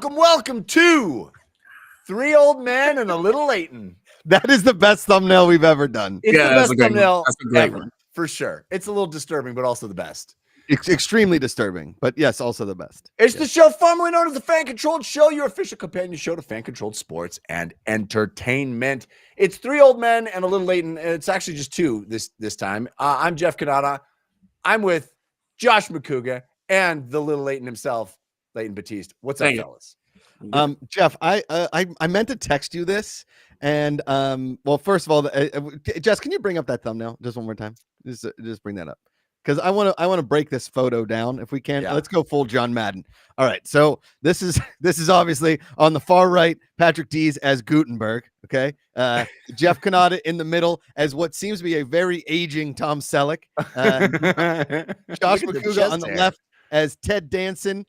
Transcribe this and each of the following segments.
welcome to Three Old Men and a Little Leighton. That is the best thumbnail we've ever done. It's the best thumbnail That's a great ever, one. for sure. It's a little disturbing, but also the best. Extremely disturbing, but yes, also the best. It's the show formerly known as the Fan Controlled Show, your official companion show to fan controlled sports and entertainment. It's Three Old Men and a Little Leighton, and it's actually just two this time. I'm Jeff Canada. I'm with Josh McCouga and the Little Leighton himself, Leighton Batiste. What's up, fellas? Jeff, I meant to text you this, and well, first of all, Jess, can you bring up that thumbnail just one more time? Just bring that up. Because I want to break this photo down if we can. Yeah. Let's go full John Madden. All right, so this is obviously on the far right, Patrick Dees as Gutenberg. Okay, Jeff Canada in the middle as what seems to be a very aging Tom Selleck. Josh McCouga on the left as Ted Danson,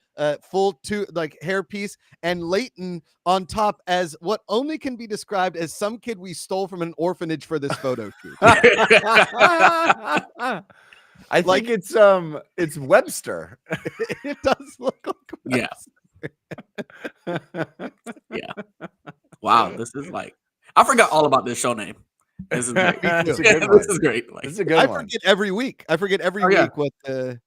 full hairpiece, and Leighton on top as what only can be described as some kid we stole from an orphanage for this photo shoot. I think it's Webster. It does look like Webster. Yeah. Wow, this is like I forgot all about this show name. This is great. This is great. Like, this is a good I one. forget every week. week what the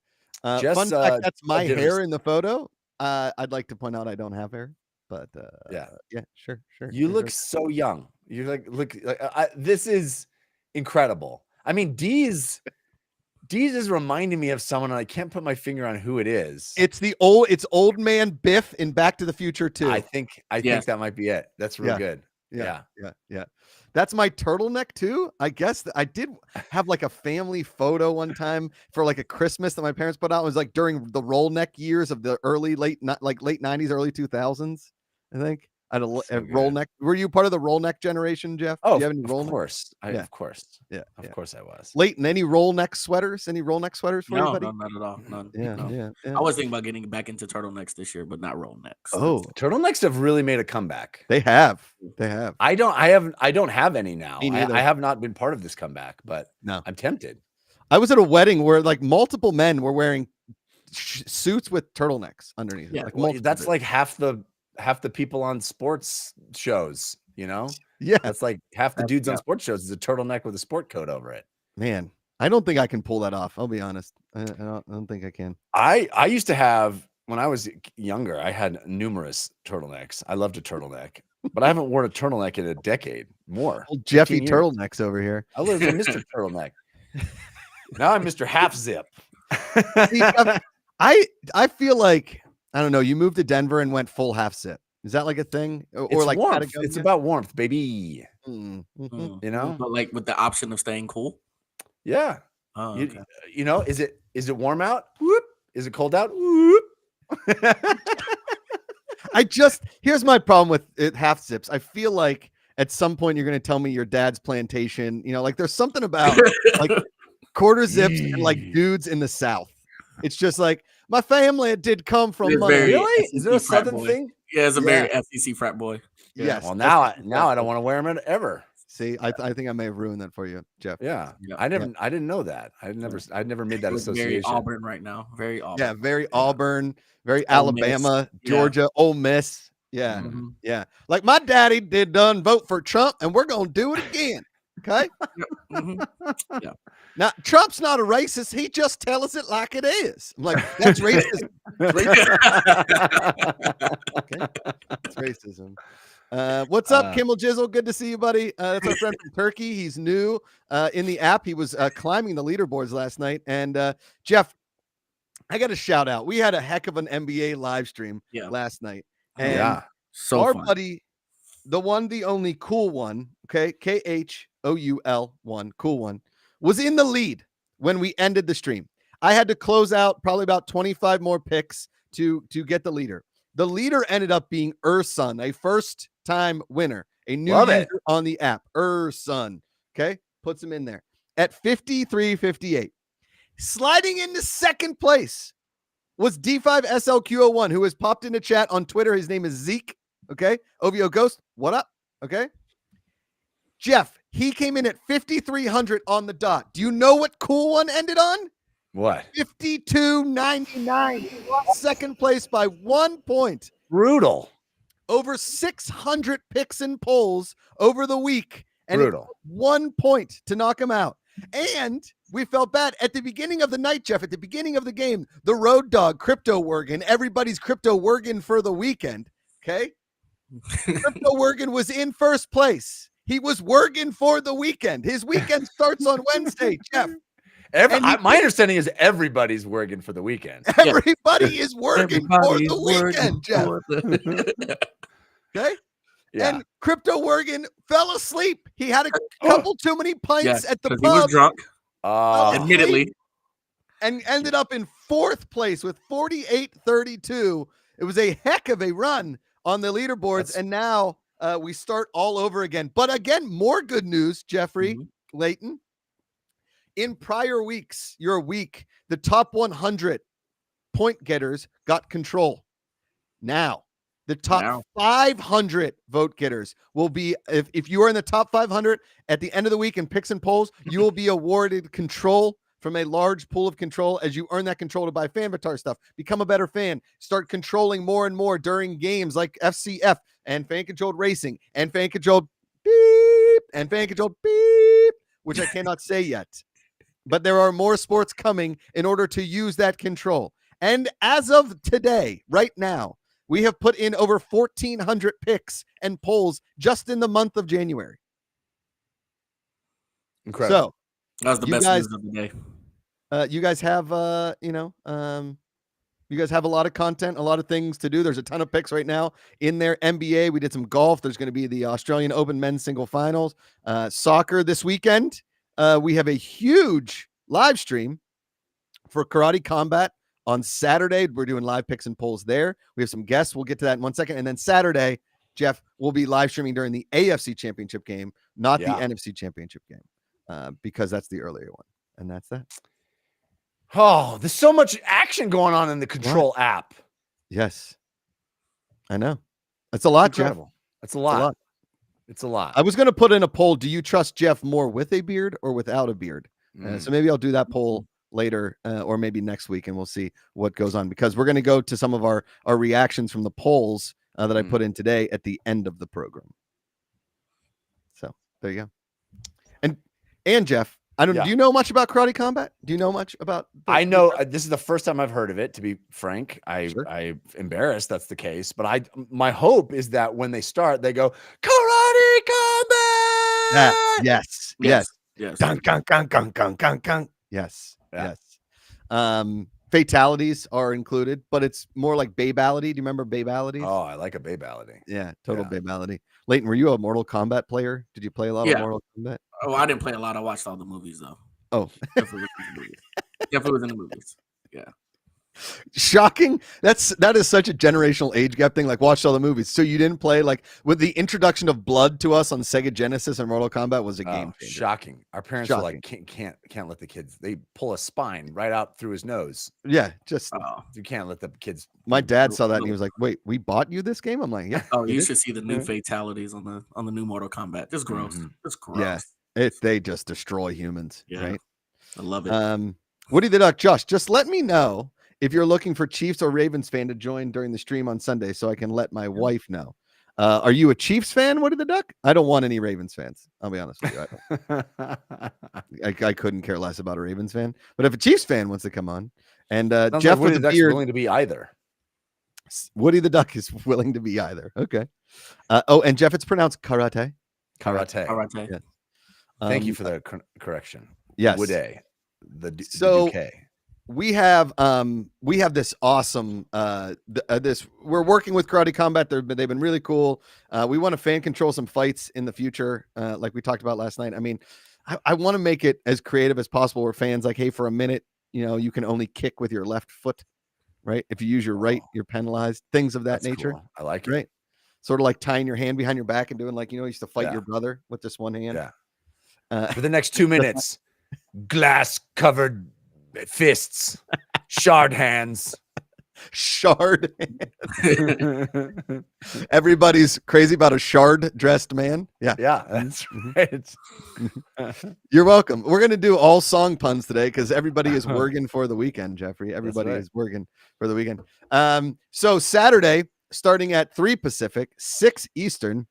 fun fact, that's my hair in the photo. I'd like to point out I don't have hair, but yeah, sure. You look so young. You look like this is incredible. I mean, Dees is reminding me of someone, and I can't put my finger on who it is. It's old man Biff in Back to the Future 2. I think that might be it. That's real good. Yeah. That's my turtleneck too. I guess I did have like a family photo one time for like a Christmas that my parents put out. It was like during the roll neck years of the late 90s, early 2000s, I think. I had a roll neck. Were you part of the roll neck generation, Jeff? Oh, you have any roll of course. Of course. Yeah. Of course I was. Leighton, any roll neck sweaters? Any roll neck sweaters for you, buddy? No, not at all. None. Yeah. I was thinking about getting back into turtlenecks this year, but not roll necks. Oh, turtlenecks have really made a comeback. They have. I don't have any now. I have not been part of this comeback, but no, I'm tempted. I was at a wedding where like multiple men were wearing suits with turtlenecks underneath. Yeah, that's like half the people on sports shows, you know? Yeah. That's like half the dudes on sports shows is a turtleneck with a sport coat over it. Man, I don't think I can pull that off. I'll be honest. I don't think I can. I used to have, when I was younger, I had numerous turtlenecks. I loved a turtleneck, but I haven't worn a turtleneck in a decade more. Old Jeffy turtlenecks over here. I was Mr. Turtleneck. Now I'm Mr. Half Zip. See, I feel like, I don't know. You moved to Denver and went full half zip. Is that like a thing? Or like warmth. Patagonia? It's about warmth, baby. Mm-hmm. You know, but like with the option of staying cool. Yeah. Oh, okay. You know, is it warm out? Whoop. Is it cold out? Whoop. Here's my problem with half zips. I feel like at some point you're going to tell me your dad's plantation. You know, like there's something about like quarter zips and like dudes in the South. It's just like, my family did come from money. Really? Is there a Southern thing? Yeah, it's a very SEC frat boy. Yeah. Yes. Well, now I don't want to wear them ever. See, I think I may have ruined that for you, Jeff. Yeah. I didn't know that. I'd never made that association. Very Auburn right now. Very Auburn. Yeah, very Auburn, very Alabama, Georgia, Ole Miss. Yeah. Mm-hmm. Yeah. Like my daddy did done vote for Trump, and we're gonna do it again. Okay. Yeah. Now, Trump's not a racist. He just tells it like it is. I'm like, that's racism. Okay. That's racism. What's up, Kimmel Jizzle? Good to see you, buddy. That's our friend from Turkey. He's new in the app. He was climbing the leaderboards last night. And Jeff, I got a shout out. We had a heck of an NBA live stream last night. And so our fun. buddy, the one, the only Cool One, okay, KHOUL1, Cool One, was in the lead when we ended the stream. I had to close out probably about 25 more picks to get the leader. The leader ended up being Ursun, a first-time winner, a new user on the app. Ursun, okay? Puts him in there at 53.58. Sliding into second place was D5SLQ01, who has popped into chat on Twitter. His name is Zeke, okay? OVO Ghost, what up, okay? Jeff, he came in at 5,300 on the dot. Do you know what Cool One ended on? What? 52.99. Second place by 1 point. Brutal. Over 600 picks and polls over the week. And Brutal. 1 point to knock him out. And we felt bad at the beginning of the night, Jeff, at the beginning of the game, the road dog, Crypto Wergen, everybody's Crypto Wergen for the weekend. Okay. Crypto Wergen was in first place. He was Wergen for the weekend. His weekend starts on Wednesday, Jeff. My understanding is everybody's working for the weekend. Everybody is working for the weekend, Jeff. Okay? Yeah. And Crypto Wergen fell asleep. He had a couple too many pints at the pub. He was drunk. Admittedly. And ended up in fourth place with 48-32. It was a heck of a run on the leaderboards. And now we start all over again. But again, more good news, Jeffrey, Leighton. In prior weeks, the top 100 point getters got control. Now, the top 500 vote getters will be, if you are in the top 500 at the end of the week in picks and polls, you will be awarded control from a large pool of control as you earn that control to buy Fanvatar stuff. Become a better fan. Start controlling more and more during games like FCF and fan-controlled racing and fan-controlled beep and fan-controlled beep, which I cannot say yet. But there are more sports coming in order to use that control. And as of today, right now, we have put in over 1,400 picks and polls just in the month of January. Incredible. So that was the best news of the day. You guys have, you guys have a lot of content, a lot of things to do. There's a ton of picks right now in there. NBA, we did some golf. There's going to be the Australian Open men's single finals. Soccer this weekend. We have a huge live stream for Karate Combat on Saturday. We're doing live picks and polls there. We have some guests. We'll get to that in 1 second. And then Saturday, Jeff, will be live streaming during the AFC Championship game, not the NFC Championship game, because that's the earlier one. And that's that. Oh, there's so much action going on in the Control app. Yes. I know. That's a lot, Jeff. That's a lot. It's a lot. I was going to put in a poll. Do you trust Jeff more with a beard or without a beard? So maybe I'll do that poll later or maybe next week, and we'll see what goes on, because we're going to go to some of our reactions from the polls that I put in today at the end of the program. So there you go. And Jeff, I don't know. Do you know much about Karate Combat? Do you know much about? I know this is the first time I've heard of it. To be frank, I'm embarrassed that's the case. But my hope is that when they start, they go Karate Combat. Yes. Dun, dun, dun, dun, dun, dun, dun. Yes. Fatalities are included, but it's more like babality. Do you remember babalities? Oh, I like a babality. Yeah, total babality. Leighton, were you a Mortal Kombat player? Did you play a lot of Mortal Kombat? Oh, I didn't play a lot. I watched all the movies though. Oh, definitely was in the movies. Yeah. Shocking. That is such a generational age gap thing. Like, watched all the movies. So you didn't play, like, with the introduction of blood to us on Sega Genesis and Mortal Kombat was a game changer. Shocking. Our parents were like, can't let the kids. They pull a spine right out through his nose. Yeah, just you can't let the kids. My dad saw that and he was like, "Wait, we bought you this game?" I'm like, "Yeah." Oh, you should see the new fatalities on the new Mortal Kombat. Just gross. Just gross. Yeah, they just destroy humans. Yeah, right. I love it. Woody the Duck, Josh, just let me know if you're looking for Chiefs or Ravens fan to join during the stream on Sunday, so I can let my wife know. Are you a Chiefs fan, Woody the Duck? I don't want any Ravens fans. I'll be honest with you. I couldn't care less about a Ravens fan. But if a Chiefs fan wants to come on, and Jeff Woody with the a beard, willing to be either. Woody the Duck is willing to be either. Okay. And Jeff, it's pronounced karate. Karate. Yeah. Thank you for the correction. Yes. Woody. We have this awesome we're working with Karate Combat. They've been really cool. We want to fan control some fights in the future, like we talked about last night. I mean, I want to make it as creative as possible where fans like, hey, for a minute, you can only kick with your left foot, right? If you use your right, you're penalized. Things of that nature. Cool. I like it. Right. Sort of like tying your hand behind your back and doing like, you used to fight your brother with just one hand. Yeah. For the next 2 minutes, glass covered fists, shard hands. Shard hands. Everybody's crazy about a shard dressed man. Yeah, that's right. You're welcome. We're gonna do all song puns today because everybody is working for the weekend, Jeffrey. Everybody is working for the weekend. So Saturday, starting at 3 Pacific, 6 Eastern,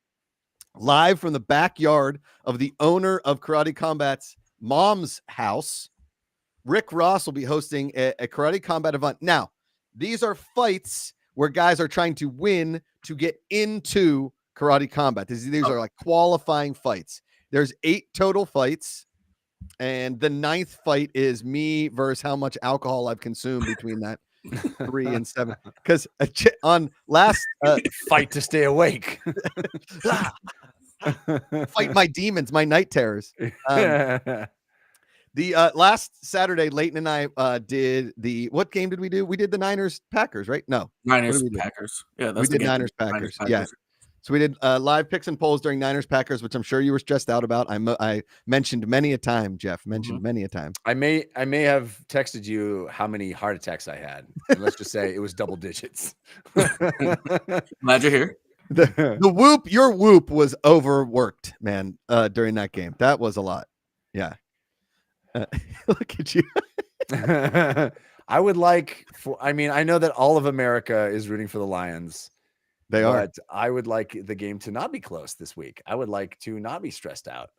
live from the backyard of the owner of Karate Combat's mom's house. Rick Ross will be hosting a Karate Combat event. Now, these are fights where guys are trying to win to get into Karate Combat. These are like qualifying fights. There's 8 total fights, and the 9th fight is me versus how much alcohol I've consumed between that 3 and 7. Because on last fight to stay awake, fight my demons, my night terrors. The last Saturday, Leighton and I did what game did we do? We did the Niners Packers, right? No, Niners Packers. Yeah, we did Niners Packers. Yeah. So we did live picks and polls during Niners Packers, which I'm sure you were stressed out about. I mentioned many a time, Jeff. Many a time. I may have texted you how many heart attacks I had. And let's just say it was double digits. Glad you're here. The whoop, your whoop was overworked, man. During that game, that was a lot. Yeah. Look at you. I would like I know that all of America is rooting for the Lions. They are. But I would like the game to not be close this week. I would like to not be stressed out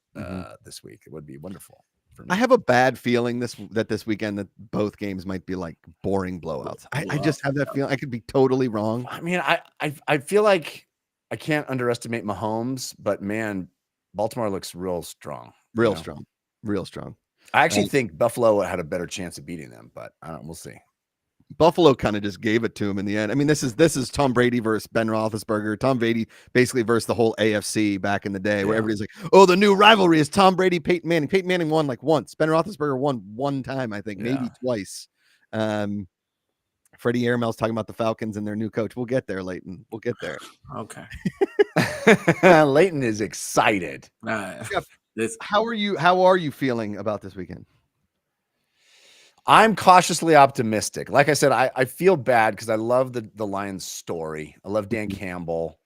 this week. It would be wonderful for me. I have a bad feeling this weekend that both games might be like boring blowouts. I just have that feeling. I could be totally wrong. I mean, I feel like I can't underestimate Mahomes, but man, Baltimore looks real strong. Real strong. I actually think Buffalo had a better chance of beating them, but we'll see. Buffalo kind of just gave it to him in the end. I mean, this is Tom Brady versus Ben Roethlisberger. Tom Brady basically versus the whole AFC back in the day, where everybody's like, "Oh, the new rivalry is Tom Brady, Peyton Manning." Peyton Manning won like once. Ben Roethlisberger won one time, I think, maybe twice. Freddie Airmail's talking about the Falcons and their new coach. We'll get there, Leighton. We'll get there. Okay. Leighton is excited. Jeff, how are you feeling about this weekend? I'm cautiously optimistic. Like I said, I feel bad because I love the Lions story. I love Dan Campbell.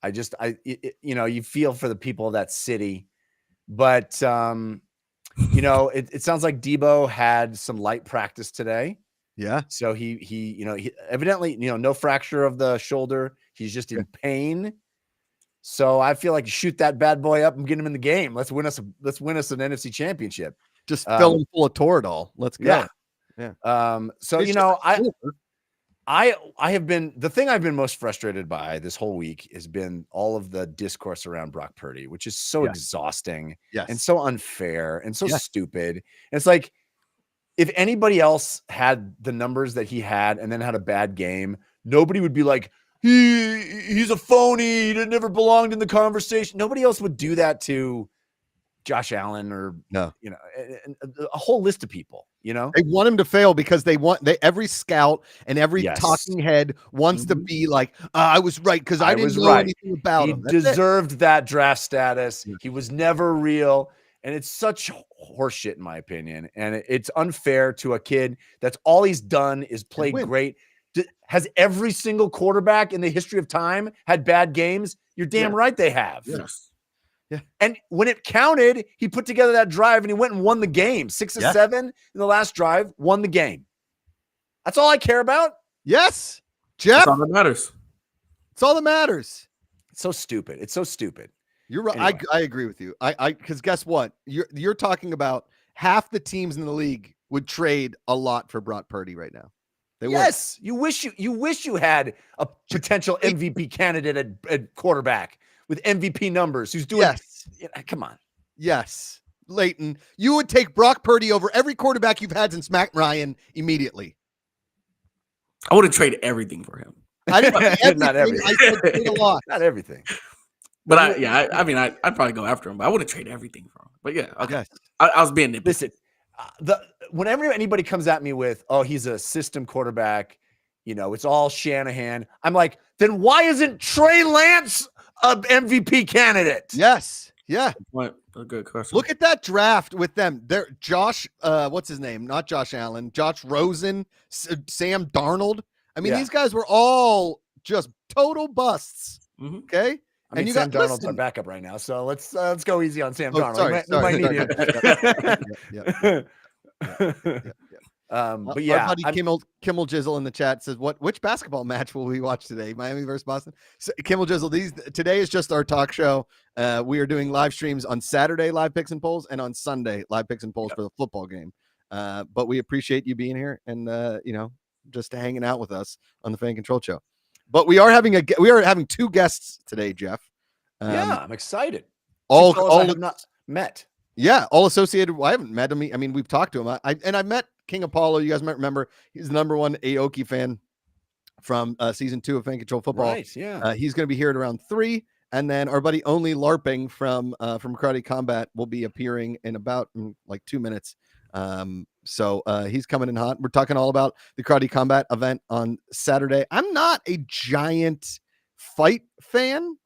You feel for the people of that city, but it sounds like Debo had some light practice today. Yeah. So he evidently, no fracture of the shoulder. He's just in pain. So I feel like you shoot that bad boy up and get him in the game. Let's win us an NFC championship. Just fill him full of Toradol. Let's go. Yeah. I have been, the thing I've been most frustrated by this whole week has been all of the discourse around Brock Purdy, which is so exhausting and so unfair and so stupid. And it's like, if anybody else had the numbers that he had and then had a bad game, nobody would be like, he's a phony. He never belonged in the conversation. Nobody else would do that to Josh Allen or a whole list of people. They want him to fail because every scout and every talking head wants to be like, I was right because I didn't know anything about him. He deserved that draft status. Yeah. He was never real. And it's such horseshit, in my opinion. And it's unfair to a kid that's all he's done is play great. Has every single quarterback in the history of time had bad games? You're damn right they have. Yes. Yeah. And when it counted, he put together that drive and he went and won the game. 6 of 7 in the last drive, won the game. That's all I care about. Yes. Jeff. That's all that matters. It's all that matters. It's so stupid. It's so stupid. You're right. Anyway. I agree with you. Because guess what? You're talking about half the teams in the league would trade a lot for Brock Purdy right now. They would. You wish you had a potential MVP candidate at quarterback with MVP numbers who's doing come on. Yes. Leighton, you would take Brock Purdy over every quarterback you've had since Matt Ryan immediately. I would have traded everything for him. I didn't not everything. I said trade a lot. Not everything. But I'd probably go after him, but I wouldn't trade everything for him. But yeah, okay. Yes. I was being nitpicky. Listen, whenever anybody comes at me with, oh, he's a system quarterback, it's all Shanahan. I'm like, then why isn't Trey Lance an MVP candidate? Yes. Yeah. What a good question. Look at that draft with them. There, Josh, what's his name? Not Josh Allen, Josh Rosen, Sam Darnold. I mean, these guys were all just total busts. Mm-hmm. Okay. I mean, Sam Darnold's our backup right now, so let's go easy on Sam Darnold. Sorry. We might need him. But yeah, our buddy Kimmel Jizzle in the chat says, which basketball match will we watch today? Miami versus Boston. So, Kimmel Jizzle, today is just our talk show. We are doing live streams on Saturday, live picks and polls, and on Sunday, live picks and polls for the football game. But we appreciate you being here and just hanging out with us on the Fan Control Show. But we are having two guests today, Jeff. Yeah, I'm excited. All I have not met. Yeah, all associated. Well, I haven't met him. I mean, we've talked to him. I met King Apollo. You guys might remember he's the number one Aoki fan from season 2 of Fan Control Football. Right, yeah. He's going to be here at around 3, and then our buddy Only LARPing from Karate Combat will be appearing in about like 2 minutes. So he's coming in hot. We're talking all about the Karate Combat event on Saturday. I'm not a giant fight fan,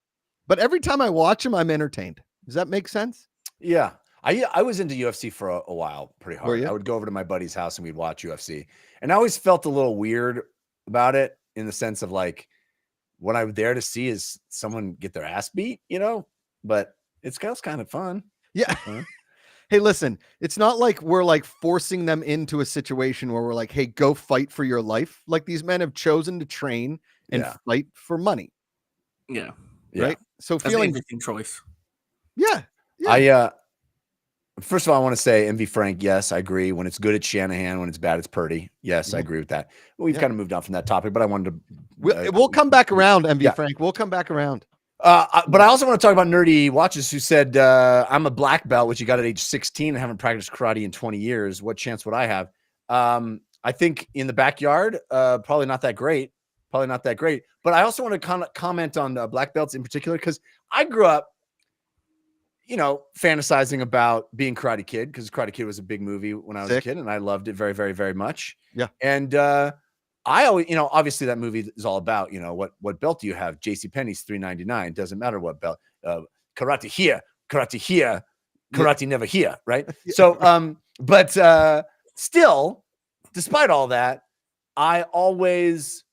but every time I watch him, I'm entertained. Does that make sense? Yeah. I was into UFC for a while, pretty hard. Were you? I would go over to my buddy's house and we'd watch UFC. And I always felt a little weird about it in the sense of like, what I'm there to see is someone get their ass beat, but it's kind of fun. Yeah. Hey, listen, it's not like we're like forcing them into a situation where we're like, hey, go fight for your life. Like these men have chosen to train and fight for money. Yeah. Right. So That's an interesting choice. Yeah. First of all, I want to say MV Frank. Yes, I agree. When it's good, it's Shanahan. When it's bad, it's Purdy. Yes, I agree with that. We've kind of moved on from that topic, but I wanted to. We'll come back around, MV Frank. We'll come back around. But I also want to talk about Nerdy Watches, who said, I'm a black belt, which you got at age 16 and haven't practiced karate in 20 years. What chance would I have? I think in the backyard, probably not that great. But I also want to comment on black belts in particular, because I grew up, fantasizing about being Karate Kid, because Karate Kid was a big movie when I was a kid, and I loved it very, very, very much. Yeah. And I always, obviously that movie is all about, what belt do you have? JCPenney's $3.99. Doesn't matter what belt. Karate here, karate never here, right? So, but still, despite all that, I always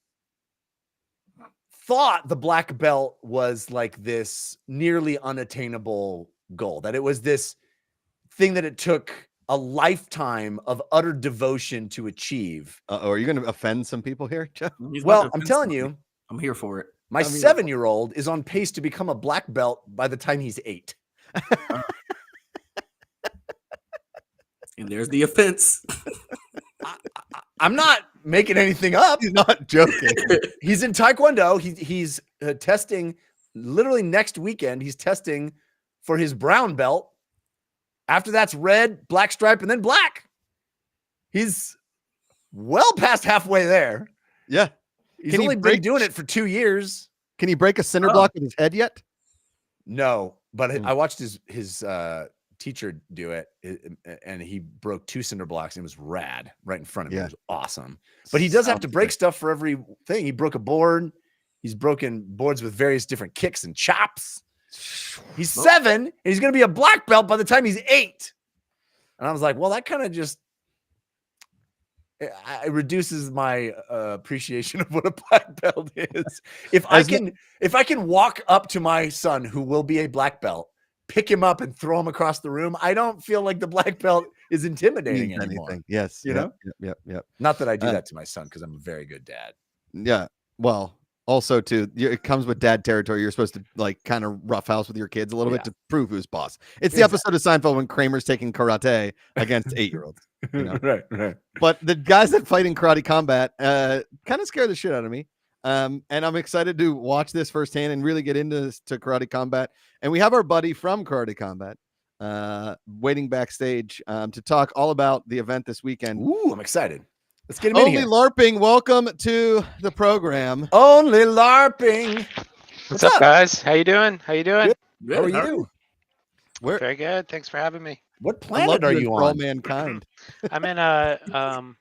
thought the black belt was like this nearly unattainable goal, that it was this thing that it took a lifetime of utter devotion to achieve. Are you going to offend some people here, Jeff? Well, I'm telling you, I'm here for it. My 7-year-old is on pace to become a black belt by the time he's 8. And there's the offense. I'm not making anything up. He's not joking. He's in Taekwondo. He's testing literally next weekend. He's testing for his brown belt. After that's red, black stripe, and then black. He's well past halfway there. Yeah. He's only been doing it for 2 years. Can he break a cinder block with his head yet? No, but I watched his teacher do it, and he broke 2 cinder blocks, and it was rad right in front of him. It was awesome. But he does have to break stuff for every thing. He broke a board. He's broken boards with various different kicks and chops. He's 7, and he's going to be a black belt by the time he's 8. And I was like, well, that kind of just it reduces my appreciation of what a black belt is. If I can walk up to my son, who will be a black belt, pick him up and throw him across the room, I don't feel like the black belt is intimidating anymore. Yes. Yep. Not that I do that to my son, because I'm a very good dad. Yeah. Well, also too, it comes with dad territory. You're supposed to like kind of roughhouse with your kids a little bit to prove who's boss. It's the episode of Seinfeld when Kramer's taking karate against 8-year-olds. Right. But the guys that fight in Karate Combat kind of scare the shit out of me. And I'm excited to watch this firsthand and really get into Karate Combat. And we have our buddy from Karate Combat waiting backstage to talk all about the event this weekend. Ooh, I'm excited. Let's get him in here. Only LARPing, welcome to the program. Only LARPing. What's up, guys? How you doing? Good. How are you? Very good. Thanks for having me. What planet are you on? For all mankind. I'm in I'm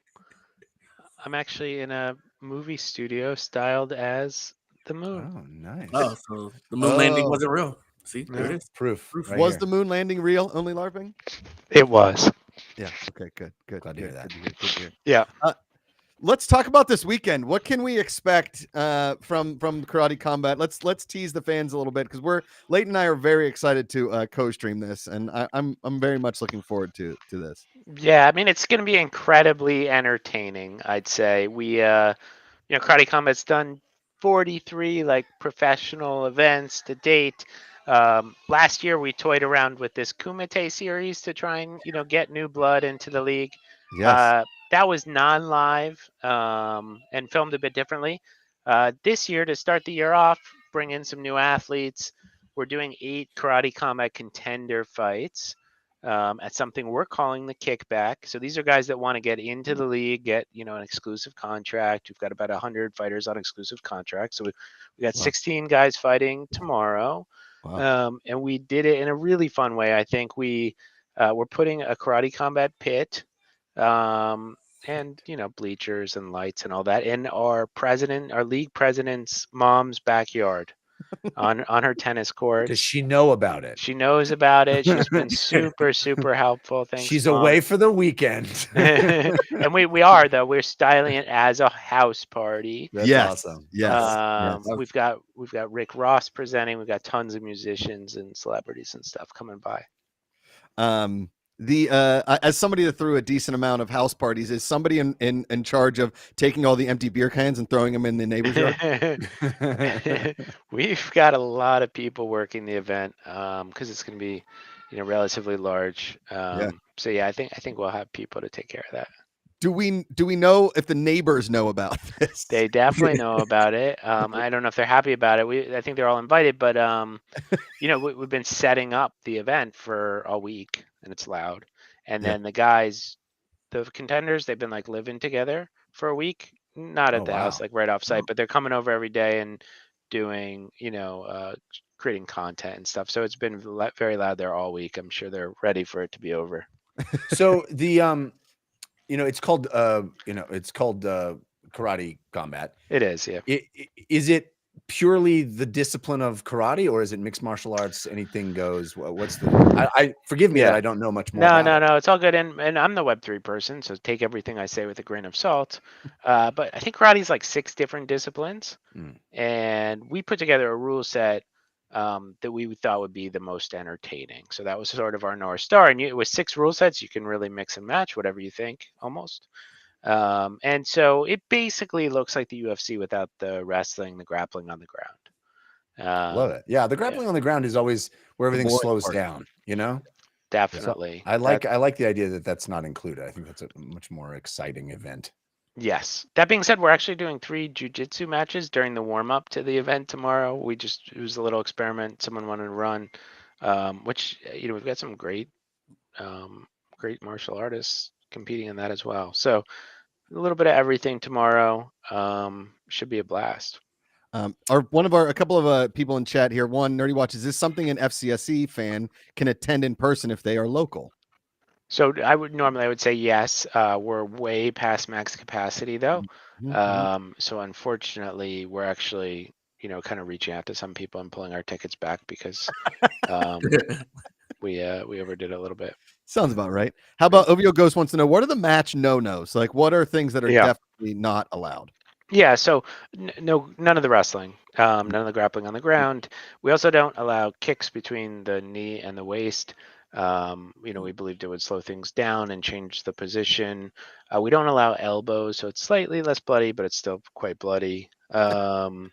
actually in a movie studio styled as the moon. Oh, nice. Oh, so the moon landing wasn't real. See, there it is. Proof. Right was here. the moon landing real? Only LARPing? It was. Yeah. Okay. Good. Glad to hear that. Good to hear. Yeah. Let's talk about this weekend. What can we expect from Karate Combat? Let's tease the fans a little bit because Leighton and I are very excited to co-stream this, and I'm very much looking forward to this. Yeah, I mean it's going to be incredibly entertaining. I'd say Karate Combat's done 43 like professional events to date. Last year we toyed around with this Kumite series to try and get new blood into the league. Yes. That was non-live and filmed a bit differently. This year, to start the year off, bring in some new athletes. We're doing 8 Karate Combat contender fights at something we're calling the kickback. So these are guys that want to get into the league, get an exclusive contract. We've got about 100 fighters on exclusive contracts. So we got 16 guys fighting tomorrow. Wow. And we did it in a really fun way. I think we're putting a Karate Combat pit and bleachers and lights and all that in our league president's mom's backyard on her tennis court. Does she know about it? She knows about it. She's been super helpful. Thanks. She's Mom. away for the weekend. And we're styling it as a house party. That's awesome. Yes. We've got Rick Ross presenting. We've got tons of musicians and celebrities and stuff coming by. As somebody that threw a decent amount of house parties, is somebody in charge of taking all the empty beer cans and throwing them in the neighbor's yard? We've got a lot of people working the event because it's going to be relatively large. So yeah, I think we'll have people to take care of that. Do we know if the neighbors know about this? They definitely know about it. I don't know if they're happy about it. I think they're all invited, but we've been setting up the event for a week, and it's loud. And then the guys, the contenders, they've been like living together for a week, not at the house, like right off site, but they're coming over every day and doing, creating content and stuff. So it's been very loud there all week. I'm sure they're ready for it to be over. So the it's called Karate Combat. It is, yeah. Is it purely the discipline of karate, or is it mixed martial arts? Anything goes. What's the? I forgive me that I don't know much more. No, it's all good. And I'm the Web3 person, so take everything I say with a grain of salt. But I think karate is like 6 different disciplines, and we put together a rule set that we thought would be the most entertaining. So that was sort of our North Star. And it was 6 rule sets. You can really mix and match whatever you think, almost. And so it basically looks like the UFC without the wrestling, the grappling on the ground. Love it. Yeah, the grappling on the ground is always where everything slows down. Definitely. So I like the idea that that's not included. I think that's a much more exciting event. Yes. That being said, we're actually doing 3 jiu-jitsu matches during the warm-up to the event tomorrow. It was a little experiment someone wanted to run, which, we've got some great martial artists competing in that as well. So a little bit of everything tomorrow. Should be a blast. A couple of people in chat here. One, Nerdy Watch, is this something an FCSE fan can attend in person if they are local? So I would say yes. We're way past max capacity though. So unfortunately we're actually, kind of reaching out to some people and pulling our tickets back because we overdid a little bit. Sounds about right. How about OVO Ghost wants to know, what are the match no-nos? Like, what are things that are definitely not allowed? Yeah, so none of the wrestling, none of the grappling on the ground. We also don't allow kicks between the knee and the waist. We believed it would slow things down and change the position. We don't allow elbows, so it's slightly less bloody, but it's still quite bloody. And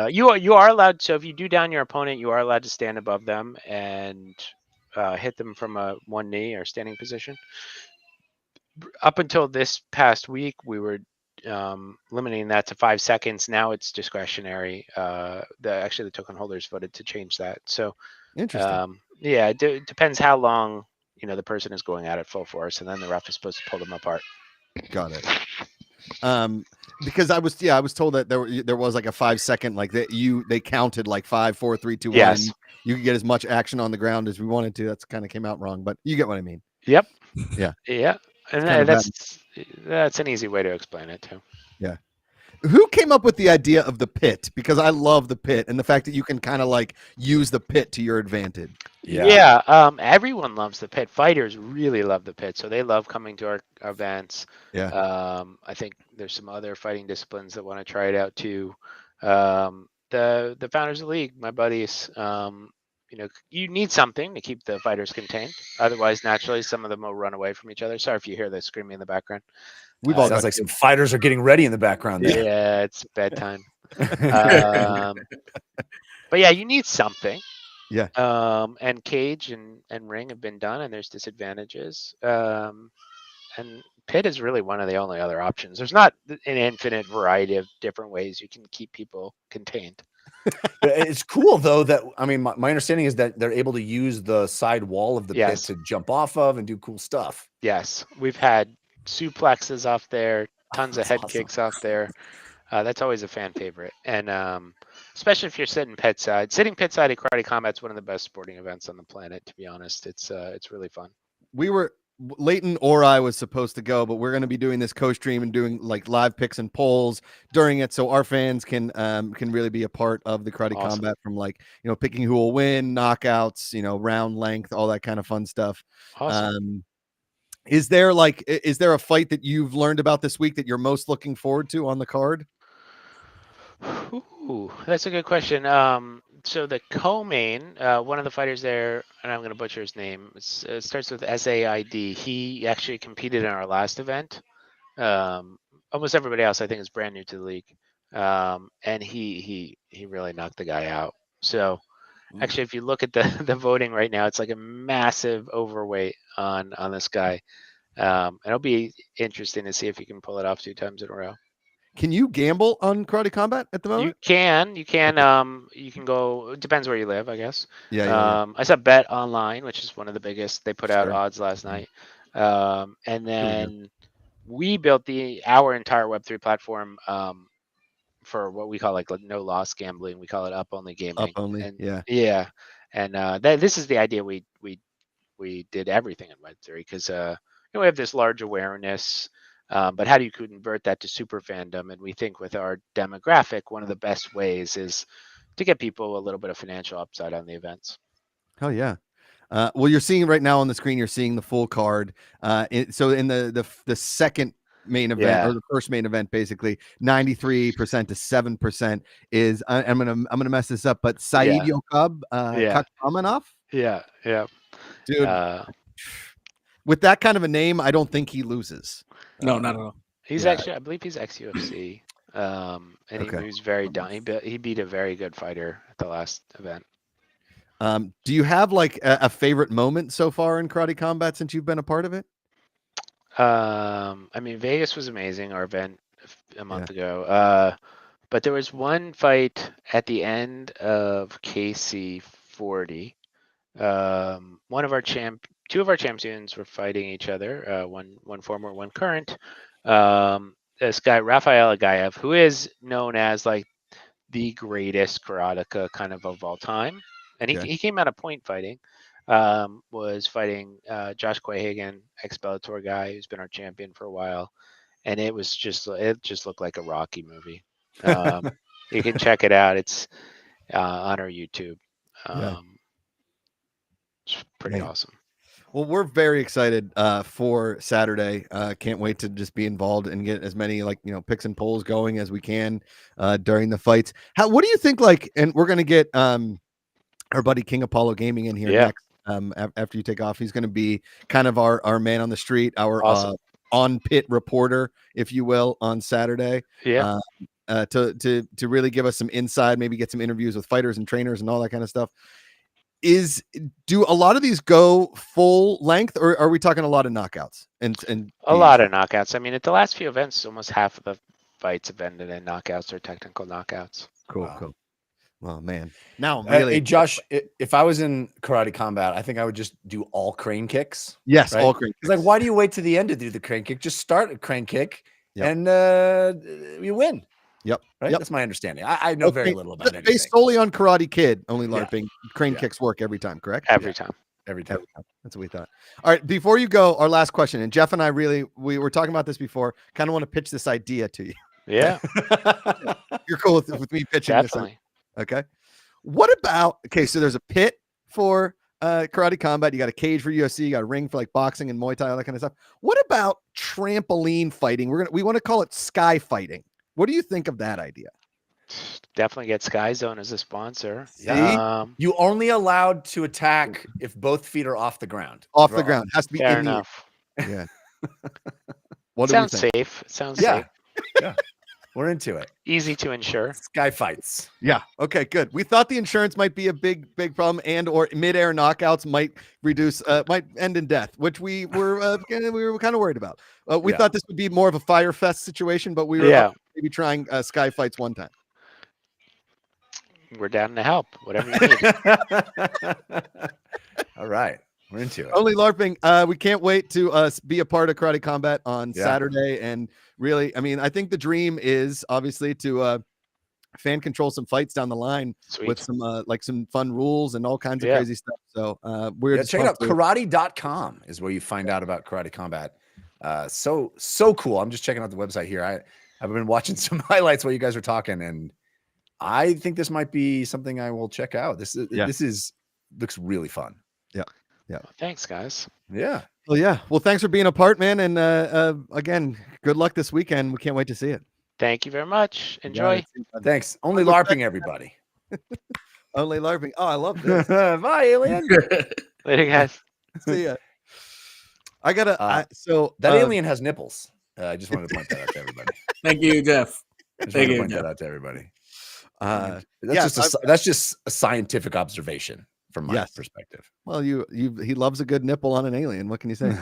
you are allowed. So if you do down your opponent, you are allowed to stand above them and hit them from a one knee or standing position. Up until this past week, we were limiting that to 5 seconds. Now it's discretionary. The token holders voted to change that. So interesting. It depends how long the person is going at it full force, and then the ref is supposed to pull them apart. Got it. Because I was told that there was like a 5 second, like that they counted like 5, 4, 3, 2, 1. Yes. You could get as much action on the ground as we wanted to. That's kind of came out wrong, but you get what I mean. Yep. Yeah. Yeah. And that's an easy way to explain it too. Yeah. Who came up with the idea of the pit? Because I love the pit and the fact that you can kind of like use the pit to your advantage. Yeah. Everyone loves the pit. Fighters really love the pit, so they love coming to our events. Yeah. I think there's some other fighting disciplines that want to try it out too. The founders of the league, my buddies, you need something to keep the fighters contained. Otherwise, naturally, some of them will run away from each other. Sorry if you hear the screaming in the background. We've all Sounds got like some fighters are getting ready in the background there. Yeah, it's bedtime. But yeah, you need something. Yeah. And cage and ring have been done, and there's disadvantages. And pit is really one of the only other options. There's not an infinite variety of different ways you can keep people contained. It's cool though that my understanding is that they're able to use the side wall of the pit to jump off of and do cool stuff. Yes, we've had suplexes off there, tons of head kicks off there. That's always a fan favorite, and especially if you're sitting pit side. Sitting pit side at Karate Combat's one of the best sporting events on the planet. To be honest, it's really fun. Leighton or I was supposed to go, but we're going to be doing this co-stream and doing like live picks and polls during it, so our fans can really be a part of the Karate Combat, from like picking who will win, knockouts, round length, all that kind of fun stuff. Awesome. Is there a fight that you've learned about this week that you're most looking forward to on the card? Ooh, that's a good question. So the co-main, one of the fighters there, and I'm going to butcher his name. It starts with SAID. He actually competed in our last event. Almost everybody else, I think, is brand new to the league, and he really knocked the guy out. So actually, if you look at the voting right now, it's like a massive overweight on this guy. It'll be interesting to see if he can pull it off 2 times in a row. Can you gamble on Karate Combat at the moment? You can. You can go. It depends where you live, I guess. Yeah. I saw Bet Online, which is one of the biggest. They put out odds last night, and then we built our entire Web3 platform for what we call like no loss gambling. We call it up only gaming. Up only. And, yeah. And this is the idea. We did everything in Web3 because we have this large awareness. But how do you convert that to super fandom? And we think with our demographic, one of the best ways is to get people a little bit of financial upside on the events. Oh yeah. Well, you're seeing right now on the screen, you're seeing the full card. So in the second main event or the first main event, basically 93% to 7% is I'm gonna mess this up, but Saeed Yokub Kakramanov. Yeah. Dude, with that kind of a name, I don't think he loses. No, not at all. He's actually, I believe he's ex-UFC, and he moves very down. He beat a very good fighter at the last event. Do you have like a favorite moment so far in Karate Combat since you've been a part of it? Vegas was amazing, our event a month ago. But there was one fight at the end of KC40. Two of our champions were fighting each other. One former, one current. This guy Rafael Agaev, who is known as like the greatest karateka kind of all time, and he came out of point fighting. Was fighting Josh Quayhagen, ex-Bellator guy who's been our champion for a while, and it just looked like a Rocky movie. You can check it out. It's on our YouTube. It's pretty awesome. Well, we're very excited for Saturday. Can't wait to just be involved and get as many picks and polls going as we can during the fights. What do you think? And we're gonna get our buddy King Apollo Gaming in here next. After you take off, he's gonna be kind of our man on the street, our on pit reporter, if you will, on Saturday. Yeah. To really give us some inside, maybe get some interviews with fighters and trainers and all that kind of stuff. Do a lot of these go full length, or are we talking a lot of knockouts and a lot of knockouts? I mean, at the last few events, almost half of the fights have ended in knockouts or technical knockouts. Cool. Oh man, now really, hey Josh, if I was in Karate Combat, I think I would just do all crane kicks. Yes, all crane kicks. Like, why do you wait to the end to do the crane kick? Just start a crane kick and you win. Yep. Right. That's my understanding. I know very little about it. Based solely on Karate Kid, only LARPing. Crane kicks work every time, correct? Every time. Every time. That's what we thought. All right. Before you go, our last question. And Jeff and I we were talking about this before. Kind of want to pitch this idea to you. Yeah, You're cool with me pitching definitely. this. Okay. What about, okay, so there's a pit for karate combat. You got a cage for UFC. You got a ring for like boxing and Muay Thai, all that kind of stuff. What about trampoline fighting? We want to call it sky fighting. What do you think of that idea? Definitely get Sky Zone as a sponsor. Yeah. You only allowed to attack if both feet are off the ground. Off the ground. Has to be Fair in enough. the air. Yeah. What do Sounds we think? safe. It sounds Yeah. safe. Yeah. We're into it. Easy to ensure. Sky fights. Yeah. Okay, good. We thought the insurance might be a big problem, and or midair knockouts might might end in death, which we were kind of worried about. We thought this would be more of a fire fest situation, but we were maybe trying sky fights one time. We're down to help. Whatever you need. All right. We're into it. Only LARPing. We can't wait to be a part of Karate Combat on Saturday. And really, I mean, I think the dream is obviously to fan control some fights down the line with some like some fun rules and all kinds of crazy stuff. So we're check it out. Karate.com is where you find out about Karate Combat. So cool. I'm just checking out the website here. I've been watching some highlights while you guys are talking, and I think this might be something I will check out. This looks really fun. Yeah. Yeah. Well, thanks, guys. Yeah. Well, yeah. Well, thanks for being a part, man. And again, good luck this weekend. We can't wait to see it. Thank you very much. Enjoy. Thanks. Only LARPing, everybody. Only LARPing. Oh, I love this. Bye, alien. Later, guys. See ya. I gotta. So that alien has nipples. I just wanted to point that out to everybody. Thank you, Jeff. Thank you. Point that out to everybody. That's just a scientific observation from my perspective. Well, he loves a good nipple on an alien. What can you say?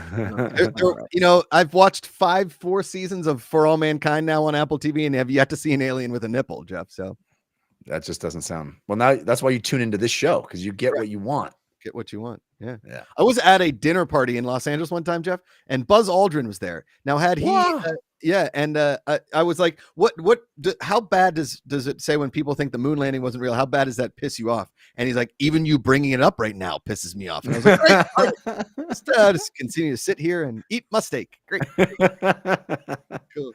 I've watched 4 seasons of For All Mankind now on Apple TV, and have yet to see an alien with a nipple, Jeff. So that just doesn't sound well. Now that's why you tune into this show, because you get what you want. Get what you want. Yeah. I was at a dinner party in Los Angeles one time, Jeff, and Buzz Aldrin was there. Now, had he, I was like, how bad does it say when people think the moon landing wasn't real? How bad does that piss you off? And he's like, even you bringing it up right now pisses me off. And I was like, great. Just continue to sit here and eat my steak. Great. Cool.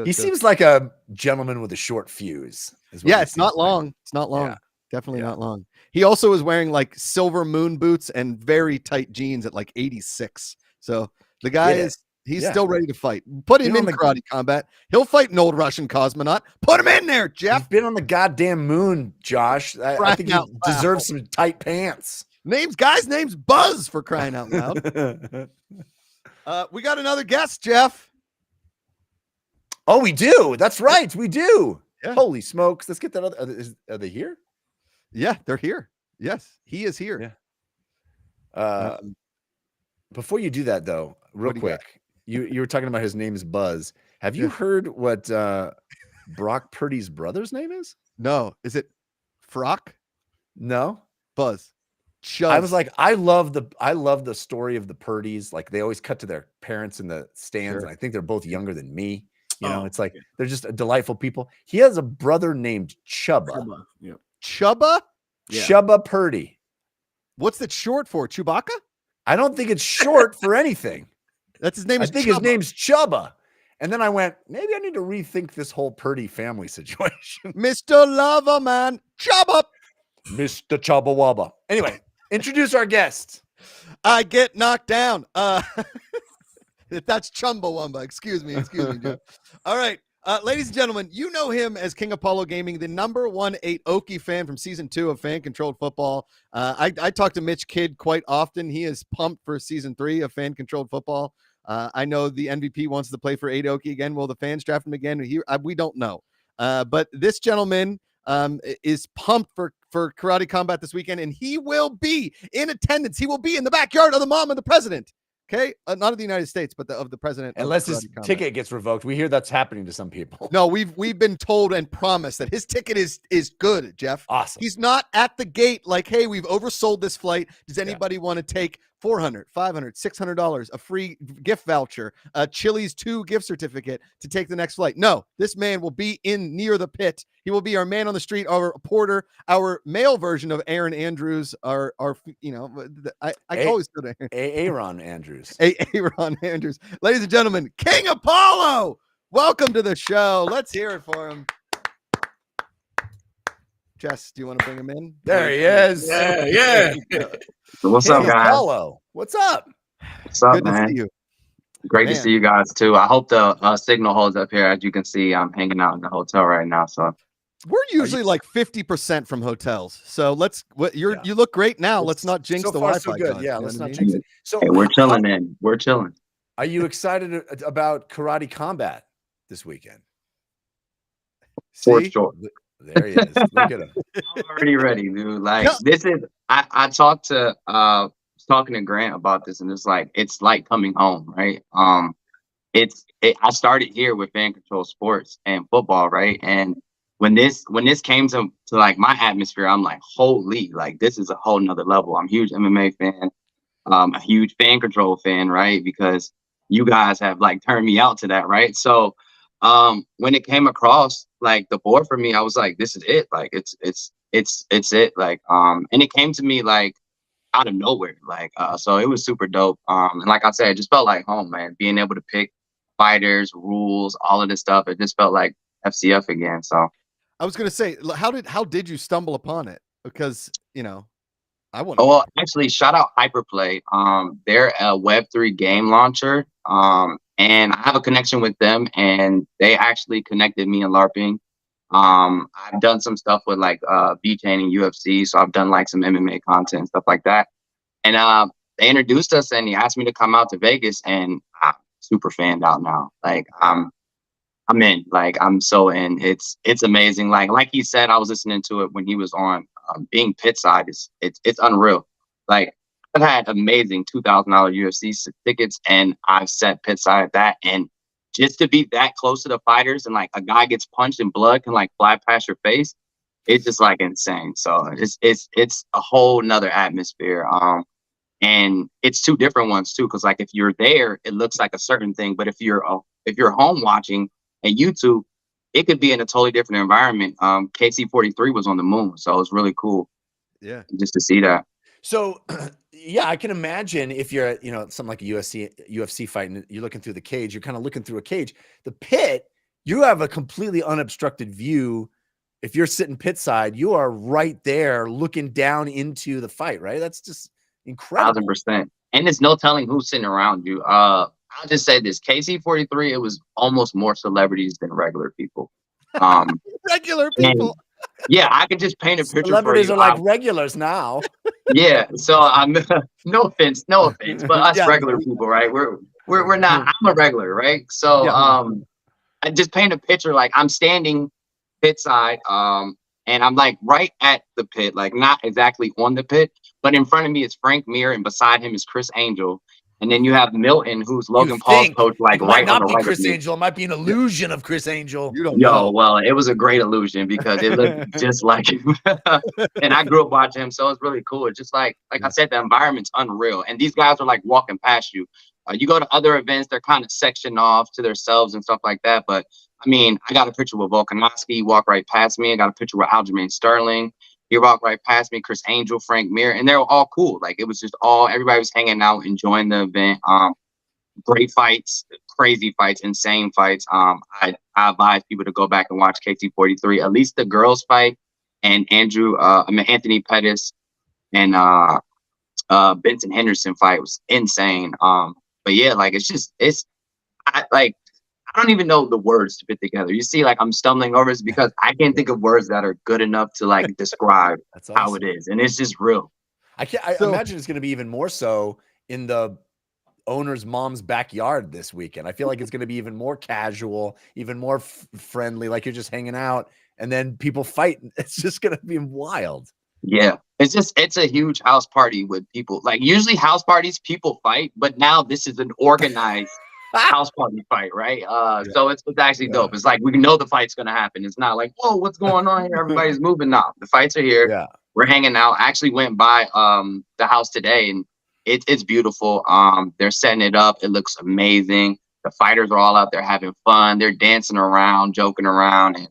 He seems like a gentleman with a short fuse. It's not long. It's not long. Yeah. Definitely not long. He also was wearing like silver moon boots and very tight jeans at like 86. So the guy he's still ready to fight. Put him in Karate Combat. He'll fight an old Russian cosmonaut. Put him in there, Jeff. He's been on the goddamn moon, Josh. I think he deserves some tight pants. Guy's name's Buzz, for crying out loud. We got another guest, Jeff. Oh, we do. That's right. We do. Yeah. Holy smokes. Let's get that other. Are they here? Yeah, they're here. Yes, he is here. Yeah. Before you do that, though, real quick, you were talking about his name is Buzz. Have you heard what Brock Purdy's brother's name is? No. Is it Frock? No. Buzz. I was like, I love the story of the Purdys. Like, they always cut to their parents in the stands, and I think they're both younger than me. You know, it's like they're just delightful people. He has a brother named Chubba. Yeah. Chubba? Yeah. Chubba Purdy. What's that short for? Chewbacca? I don't think it's short for anything. That's his name. I think his name's Chubba. And then I went, maybe I need to rethink this whole Purdy family situation. Mr. Lover, man. Chubba. Mr. Chubba Wubba. Anyway, introduce our guest. I get knocked down. That's Chumbawamba. Excuse me, Joe. All right. Ladies and gentlemen, you know him as King Apollo Gaming, the #1 8 Okie fan from season 2 of Fan Controlled Football. I talk to Mitch Kidd quite often. He is pumped for season 3 of Fan Controlled Football. I know the MVP wants to play for 8 Okie again. Will the fans draft him again? We don't know. But this gentleman is pumped for Karate Combat this weekend, and he will be in attendance. He will be in the backyard of the mom of the president. Okay, not of the United States, but of the president. Unless his ticket gets revoked, we hear that's happening to some people. No, we've been told and promised that his ticket is good, Jeff. Awesome. He's not at the gate like, hey, we've oversold this flight. Does anybody want to take $400, $500, $600, a free gift voucher, a Chili's 2 gift certificate to take the next flight? No, this man will be in near the pit. He will be our man on the street, our porter, our male version of Aaron Andrews. I always go to Aaron Andrews. Aaron Andrews. Ladies and gentlemen, King Apollo. Welcome to the show. Let's hear it for him. Jess, do you want to bring him in? There he is. Yeah. What's up, King guys? Apollo. What's up? What's up, Good to man? see you. Great Man. to see you guys too. I hope the signal holds up here. As you can see, I'm hanging out in the hotel right now. So We're usually like 50% from hotels. So you look great now. Let's not jinx so the far, Wi-Fi. so good. gods, Yeah, you know let's what I not mean? jinx it. So hey, we're chilling in. We're chilling. Are you excited about Karate Combat this weekend? For See? sure. There he is. Look at him. I'm already ready, dude. Like this is I talked to talking to Grant about this, and it's like coming home, right? I started here with Fan Control Sports and football, right? And when this came to like my atmosphere, I'm like, holy, like this is a whole nother level. I'm a huge MMA fan, a huge Fan Control fan, right? Because you guys have like turned me out to that, right? So when it came across like the board for me, I was like, this is it. Like it's it. Like and it came to me like out of nowhere. Like so it was super dope. And like I said, it just felt like home, man. Being able to pick fighters, rules, all of this stuff. It just felt like FCF again. So I was gonna say, how did you stumble upon it? Because I want. oh, well, actually, shout out Hyperplay. They're a Web3 game launcher. And I have a connection with them, and they actually connected me and LARPing. I've done some stuff with like VJing and UFC, so I've done like some MMA content and stuff like that. And they introduced us, and he asked me to come out to Vegas, and I'm super fanned out now. Like I'm in. Like I'm so in. It's amazing. Like he said, I was listening to it when he was on. Being pit side it's unreal. Like I've had amazing $2,000 UFC tickets, and I've sat pit side at that. And just to be that close to the fighters, and like a guy gets punched and blood can like fly past your face, it's just like insane. So it's a whole nother atmosphere. And it's two different ones too, because like if you're there, it looks like a certain thing, but if you're home watching at YouTube, it could be in a totally different environment. KC-43 was on the moon, so it was really cool. Yeah, just to see that. So, yeah, I can imagine if you're at, something like a UFC fight and you're looking through the cage, you're kind of looking through a cage. The pit, you have a completely unobstructed view. If you're sitting pit side, you are right there looking down into the fight, right? That's just incredible. 1,000%. And there's no telling who's sitting around you. I'll just say this: KC-43, it was almost more celebrities than regular people. regular people. Yeah, I could just paint a picture. Celebrities for you. are like regulars now. Yeah, so I'm no offense, but us regular people, right? We're not. I'm a regular, right? So I just paint a picture like I'm standing pit side, and I'm like right at the pit, like not exactly on the pit, but in front of me is Frank Mir, and beside him is Chris Angel. And then you have Milton, who's Logan Paul's coach, like it right might not on the be right Chris of me. Angel. It might be an illusion of Chris Angel. You don't know. Well, it was a great illusion because it looked just like him. And I grew up watching him, so it's really cool. It's just like I said, the environment's unreal. And these guys are like walking past you. You go to other events, they're kind of sectioned off to themselves and stuff like that. But I mean, I got a picture with Volkanovski. He walked right past me. I got a picture with Aljamain Sterling. He walked right past me, Chris Angel, Frank Mir, and they were all cool. Like it was just everybody was hanging out, enjoying the event. Great fights, crazy fights, insane fights. I advise people to go back and watch KC-43, at least the girls fight, and Anthony Pettis and Benson Henderson fight was insane. But yeah, like I don't even know the words to put together. You see, like I'm stumbling over this because I can't think of words that are good enough to like describe how it is, and it's just real. I imagine it's going to be even more so in the owner's mom's backyard this weekend. I feel like it's going to be even more casual, even more friendly, like you're just hanging out, and then people fight. It's just going to be wild. Yeah, it's a huge house party with people. Like usually house parties, people fight, but now this is an organized house party fight, right? So it's actually dope. It's like we know the fight's gonna happen. It's not like, whoa, what's going on here? Everybody's moving now. The fights are here. Yeah, we're hanging out. I actually went by the house today, and it's beautiful. They're setting it up. It looks amazing. The fighters are all out there having fun. They're dancing around, joking around, and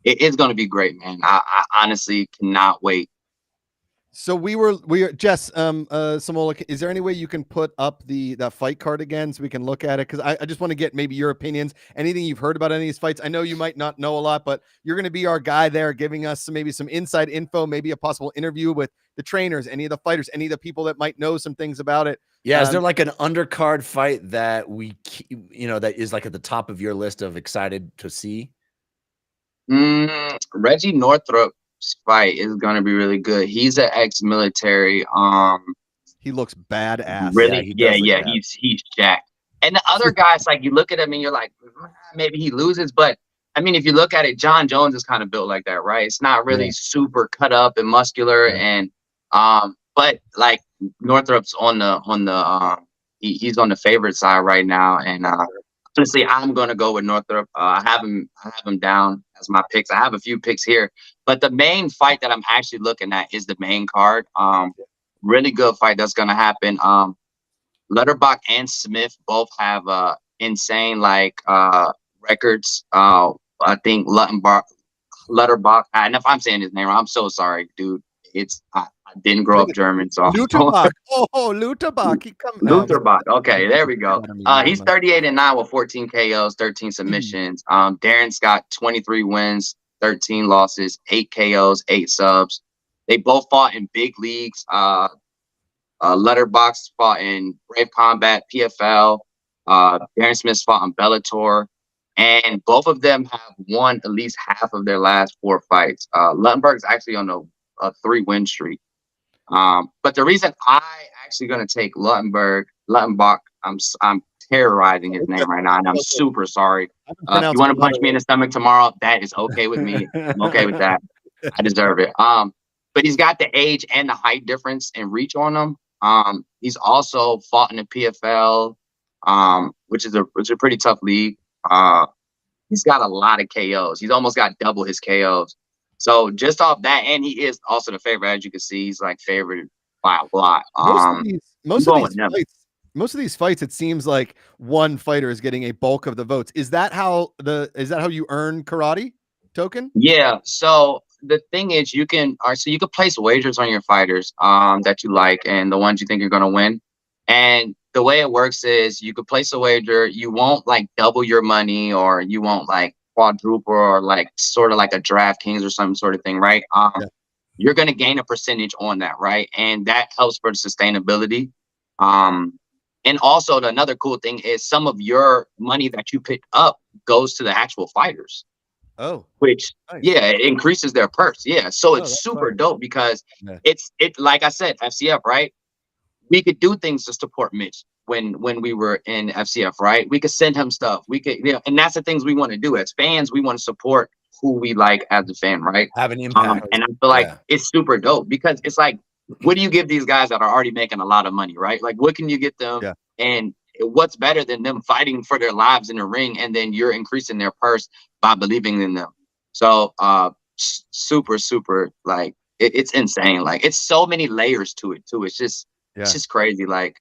it's gonna be great, man. I honestly cannot wait. So we were Jess, Samola, is there any way you can put up that fight card again so we can look at it? Because I just want to get maybe your opinions, anything you've heard about any of these fights. I know you might not know a lot, but you're going to be our guy there, giving us maybe some inside info, maybe a possible interview with the trainers, any of the fighters, any of the people that might know some things about it. Yeah, is there like an undercard fight that that is like at the top of your list of excited to see? Reggie Northrop's fight is gonna be really good. He's an ex-military. He looks badass. Really, yeah. He's jacked. And the other guys, like you look at him and you're like, maybe he loses, but I mean, if you look at it, John Jones is kind of built like that, right? It's not really super cut up and muscular, and but like Northrop's on the he's on the favorite side right now, and honestly, I'm gonna go with Northrop. I have him down as my picks. I have a few picks here, but the main fight that I'm actually looking at is the main card. Really good fight that's gonna happen. Letterbach and Smith both have insane records. I think Letterbach, and if I'm saying his name wrong, I'm so sorry, dude. I didn't grow up German, so Lutherbach. Lutherbach. He come Lutherbach. Okay, there we go. He's 38-9 with 14 KOs, 13 submissions. Darren's got 23 wins, 13 losses, 8 KOs, 8 subs. They both fought in big leagues. Letterbox fought in Brave Combat, PFL. Darren Smith fought in Bellator. And both of them have won at least half of their last 4 fights. Luttenberg's actually on a 3-win streak. But the reason I actually going to take Luttenbach, I'm terrorizing his name right now, and I'm super sorry. If you want to punch me in the stomach tomorrow, that is okay with me. I'm okay with that. I deserve it. But he's got the age and the height difference and reach on him. He's also fought in the PFL, which is a pretty tough league. He's got a lot of KOs. He's almost got double his KOs. So just off that, and he is also the favorite, as you can see, he's like favored by a lot. Most of these fights, it seems like one fighter is getting a bulk of the votes. Is that how you earn karate token? Yeah. So the thing is, you can place wagers on your fighters that you like and the ones you think you're gonna win. And the way it works is you could place a wager. You won't like double your money, or you won't like quadruple, or like sort of like a DraftKings or some sort of thing, right? You're going to gain a percentage on that, right? And that helps for the sustainability. And also another cool thing is some of your money that you pick up goes to the actual fighters. Oh, which nice. It increases their purse. Yeah, so it's super dope because it's like I said, FCF, right? We could do things to support Mitch when we were in FCF, right? We could send him stuff. We could, and that's the things we want to do as fans. We want to support who we like as a fan, right? Have an impact. And I feel like it's super dope because it's like, what do you give these guys that are already making a lot of money, right? Like, what can you get them? Yeah. And what's better than them fighting for their lives in the ring, and then you're increasing their purse by believing in them. So super, like it's insane. Like it's so many layers to it too. It's just crazy. Like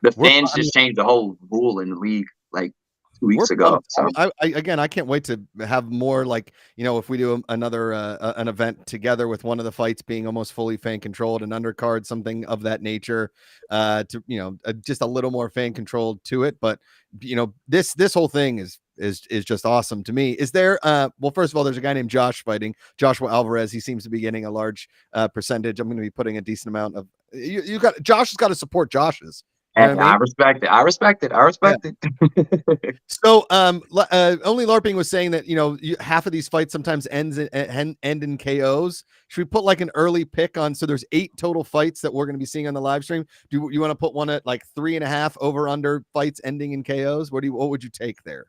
the fans just changed the whole rule in the league like 2 weeks ago. So I can't wait to have more, like, if we do another an event together with one of the fights being almost fully fan controlled, an undercard, something of that nature, to just a little more fan controlled to it. But this whole thing is just awesome to me. Is there well, first of all, there's a guy named Josh fighting Joshua Alvarez. He seems to be getting a large percentage. I'm going to be putting a decent amount of Josh has got to support Josh's. I respect it. I respect it. So, only LARPing was saying that half of these fights sometimes end in KOs. Should we put like an early pick on? So there's 8 total fights that we're going to be seeing on the live stream. Do you want to put one at like 3.5 over under fights ending in KOs? What would you take there?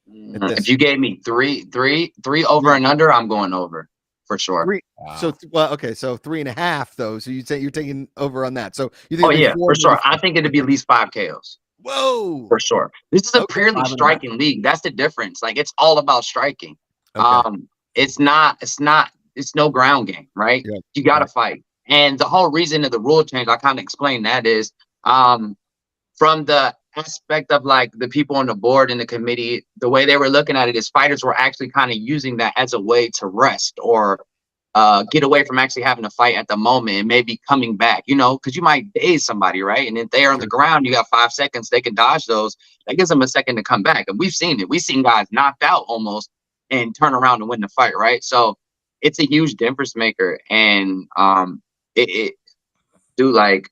If you gave me three over and under, I'm going over. For sure. Wow. So, okay. So 3.5 though. So you say you're taking over on that. So you think? For sure. I think it'd be at least 5 KOs. Whoa. For sure. This is a purely striking league. That's the difference. Like it's all about striking. Okay. It's no ground game, right? Yeah. You got to fight. And the whole reason of the rule change, I kind of explained that is, from the aspect of like the people on the board and the committee, the way they were looking at it is fighters were actually kind of using that as a way to rest or get away from actually having to fight at the moment and maybe coming back, because you might daze somebody, right? And if they're on the ground, you got 5 seconds, they can dodge those. That gives them a second to come back. And we've seen it. We've seen guys knocked out almost and turn around and win the fight, right? So it's a huge difference maker. And it do like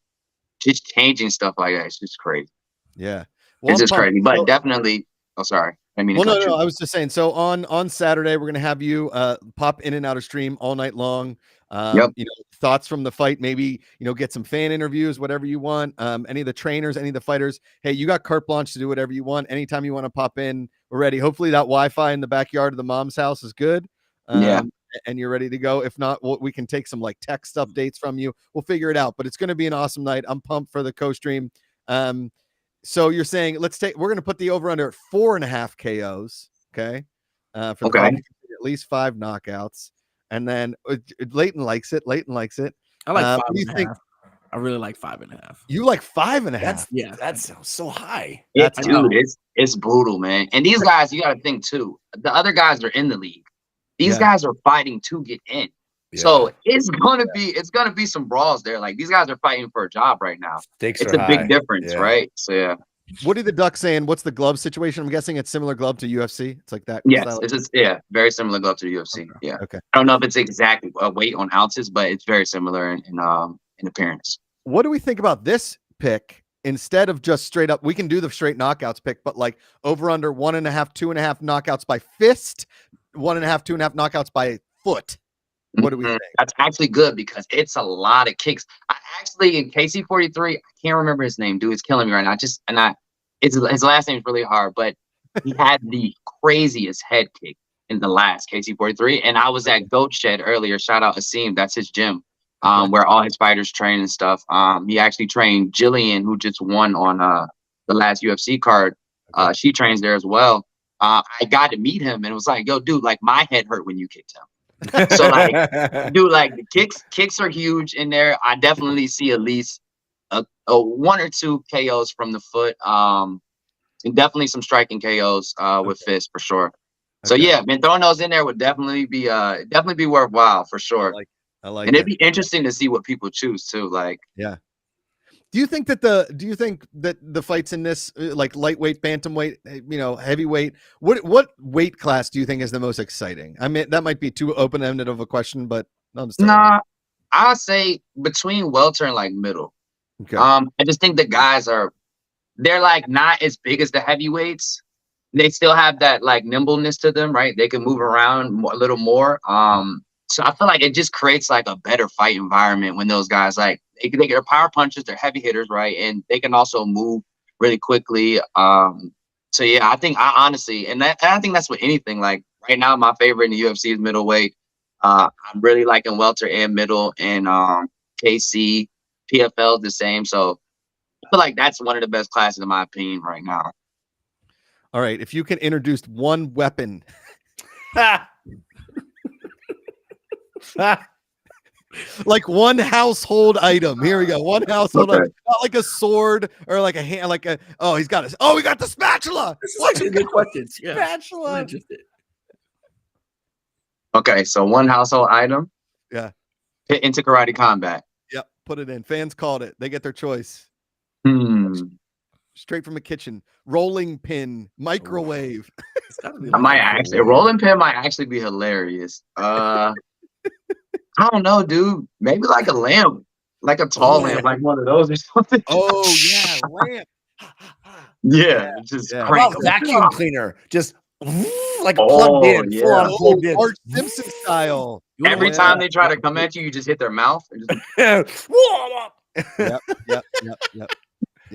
just changing stuff like that. It's just crazy. Yeah. Well, it's just crazy. But definitely, oh, sorry. I mean, well, no, I was just saying. So on Saturday, we're gonna have you pop in and out of stream all night long. Yep. Thoughts from the fight, maybe get some fan interviews, whatever you want. Any of the trainers, any of the fighters. Hey, you got carte blanche to do whatever you want. Anytime you want to pop in, we're ready. Hopefully that Wi-Fi in the backyard of the mom's house is good. Yeah. And you're ready to go. If not, we can take some like text updates from you. We'll figure it out. But it's going to be an awesome night. I'm pumped for the co-stream. So you're saying we're going to put the over under at 4.5 KOs. Okay. For the at least 5 knockouts. And then Leighton likes it. I like 5.5. I really like 5.5. You like 5.5? That's so high. It's brutal, man. And these guys, you got to think too. The other guys are in the league. These guys are fighting to get in. Yeah. So it's gonna be some brawls there. Like these guys are fighting for a job right now. It's a big difference, right? So yeah. What are the Ducks saying? What's the glove situation? I'm guessing it's similar glove to UFC. It's like that. Yes, it's very similar glove to the UFC. Okay. Yeah. Okay. I don't know if it's exactly weight on ounces, but it's very similar in appearance. What do we think about this pick? Instead of just straight up, we can do the straight knockouts pick, but like over under 1.5, 2.5 knockouts by fist, 1.5, 2.5 knockouts by foot. What do we think? That's actually good because it's a lot of kicks. I actually in KC43, I can't remember his name, dude. It's killing me right now. His last name is really hard, but he had the craziest head kick in the last KC43. And I was at Goat Shed earlier. Shout out Asim, that's his gym, where all his fighters train and stuff. He actually trained Jillian, who just won on the last UFC card. She trains there as well. I got to meet him and it was like, yo, dude, like my head hurt when you kicked him. So like, dude, like the kicks are huge in there. I definitely see at least a 1 or 2 KOs from the foot. And definitely some striking KOs with fists for sure. So yeah, man, throwing those in there would definitely be worthwhile for sure. I like and it'd be interesting to see what people choose too. Like, yeah. Do you think that the fights in this like lightweight, bantamweight, heavyweight, what weight class do you think is the most exciting? I mean, that might be too open-ended of a question, but I'll say between welter and like middle. Okay. I just think the guys they're like not as big as the heavyweights. They still have that like nimbleness to them, right? They can move around a little more. So I feel like it just creates like a better fight environment when those guys like they get power punches, they're heavy hitters, right? And they can also move really quickly. So yeah, I think I think that's with anything. Like right now, my favorite in the UFC is middleweight. I'm really liking welter and middle, and KC, PFL is the same. So I feel like that's one of the best classes in my opinion right now. All right, if you can introduce one weapon. Like one household item. Here we go. One household item. Not like a sword or like a hand, like a we got the spatula. This is actually good questions. Yeah. Spatula. I'm interested. Okay, so one household item. Yeah. Fit into karate combat. Yep. Put it in. Fans called it. They get their choice. Straight from the kitchen. Rolling pin. Microwave. I might actually a rolling pin might actually be hilarious. I don't know, dude. Maybe like a lamp, like a tall lamp, like one of those or something. Oh yeah, lamp. Yeah, just crank vacuum cleaner, just like plugged in, full on plugged in, Art Simpson style. Every time they try to come at you, you just hit their mouth. And just... Yep.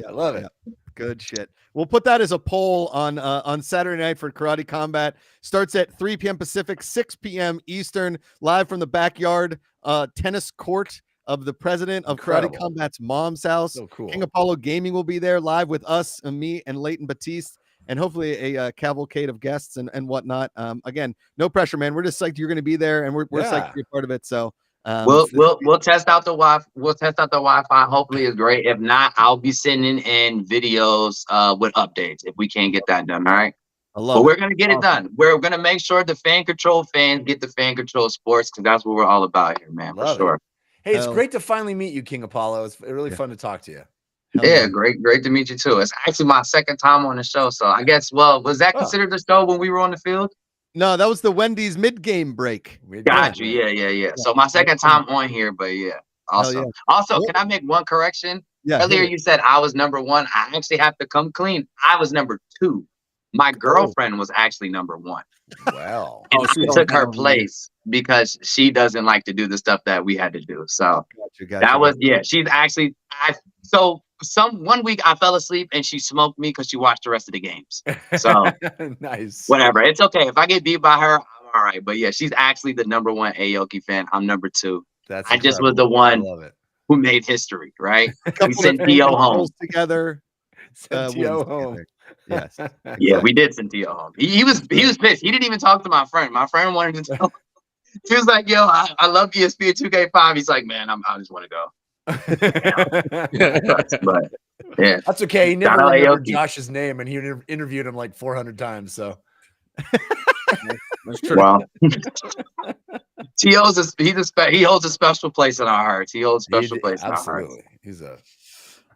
I love it. Good shit. We'll put that as a poll on Saturday night for Karate Combat. Starts at 3 p.m. Pacific, 6 p.m. Eastern, live from the backyard tennis court of the president of Karate Combat's mom's house. So cool. King Apollo Gaming will be there live with us and me and Leighton Batiste, and hopefully a cavalcade of guests and whatnot. Again, no pressure, man. We're just psyched you're going to be there, and we're psyched to be a part of it. So. We'll test out the Wi-Fi. We'll test out the Wi-Fi. Hopefully, it's great. If not, I'll be sending in videos with updates if we can't get that done. All right. I love But it. we're gonna get it done. We're gonna make sure the Fan Control fans get the Fan Control Sports because that's what we're all about here, man. Love for sure. Hey, it's Hell- great to finally meet you, King Apollo. It's really Yeah. fun to talk to you. Hell Yeah, great to meet you too. It's actually my second time on the show, so I guess. Well, was that Oh. considered the show when we were on the field? No, that was the Wendy's mid-game break. Got you. Yeah. So my second time on here, but yeah. Also, yeah. also, What- can I make one correction? Yeah. hit Earlier it. you said I was number 1. I actually have to come clean. I was number 2. My girlfriend was actually number 1. Wow. And she I was took her down. place because she doesn't like to do the stuff that we had to do. So Gotcha. that was she's actually one week I fell asleep and she smoked me because she watched the rest of the games. So Nice. whatever. It's okay. If I get beat by her, I'm all right. But yeah, she's actually the number 1 Aoki fan. I'm number 2. That's I just was incredible. the one I love it. who made history, right? We Couple sent of T.O. things home. rolls together. Send T.O. wins home. together. Yes. Yeah, we did send T.O. home. He was pissed. He didn't even talk to my friend. My friend wanted to tell. She was like, "Yo, I love ESPN 2K5." He's like, "Man, I just want to go." But yeah, That's okay. He never Shout out remembered Aoki. Josh's name, and he interviewed him like 400 times. So That's true. well, he holds a special place in our hearts. He holds a special place in our hearts. absolutely. He's a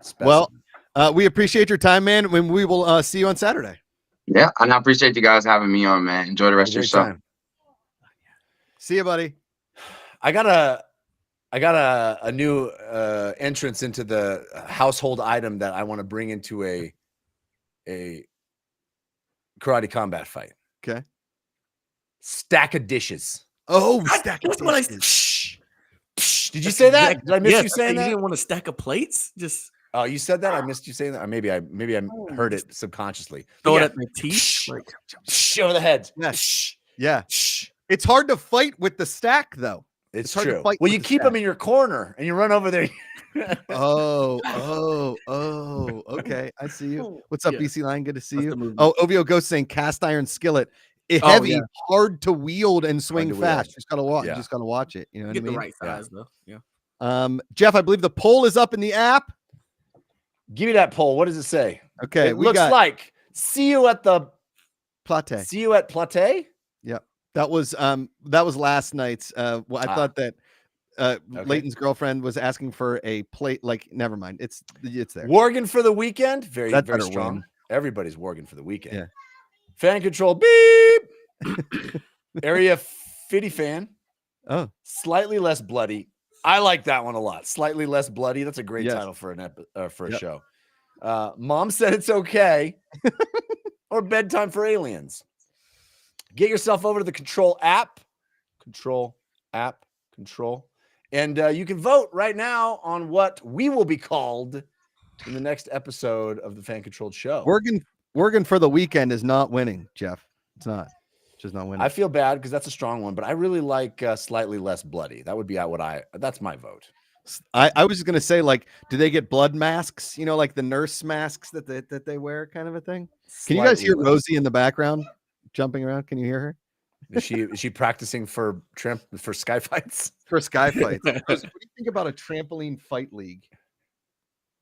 special. Well, we appreciate your time, man. When we will see you on Saturday. Yeah, and I appreciate you guys having me on, man. Enjoy the rest of your Great show. time. See you, buddy. I got a new entrance into the household item that I want to bring into a karate combat fight. Okay. Stack of dishes. Oh, That's what I. Psh, psh. Did you say that? Did I miss you saying You that? didn't want a stack of plates? Just Oh, you said that? I missed you saying that. Or maybe I heard it subconsciously. throw But it yeah. at my teeth. Psh, Like, psh, over the head. Yes. Psh, Yeah. psh. It's hard to fight with the stack, though. It's hard to true. fight Well, with you the keep stack. them in your corner and you run over there. Oh. Okay. I see you. What's up, Yeah. BC Line? Good to see That's you. the movement. Oh, OVO Ghost saying cast iron skillet. Oh, Heavy, yeah. hard to wield and swing to wield. fast. Just gotta watch. Yeah. Just gotta watch it. You know what I get the mean? right size though. Yeah. Jeff, I believe the poll is up in the app. Give me that poll. What does it say? Okay, It we looks got like see you at Plate. Plate. That was last night's. I thought that Leighton's girlfriend was asking for a plate. Like, never mind. It's there. Working for the weekend. Very, That very better strong. win. Everybody's working for the weekend. Yeah. Fan control. Beep. Area 50 fan. Oh, Slightly less bloody. I like that one a lot. Slightly less bloody. That's a great Yes. title for a Yep. show. Mom said it's okay. Or bedtime for aliens. Get yourself over to the Control app. Control. And you can vote right now on what we will be called in the next episode of the Fan Controlled Show. Working for the weekend is not winning, Jeff. It's not. It's just not winning. I feel bad because that's a strong one, but I really like slightly less bloody. That would be that's my vote. I was just gonna say, like, do they get blood masks? You know, like the nurse masks that they wear, kind of a thing. Can you guys hear Slightly less. Rosie in the background jumping around? Can you hear her Is she practicing for sky fights? for sky fights? Rosie, what do you think about a trampoline fight league?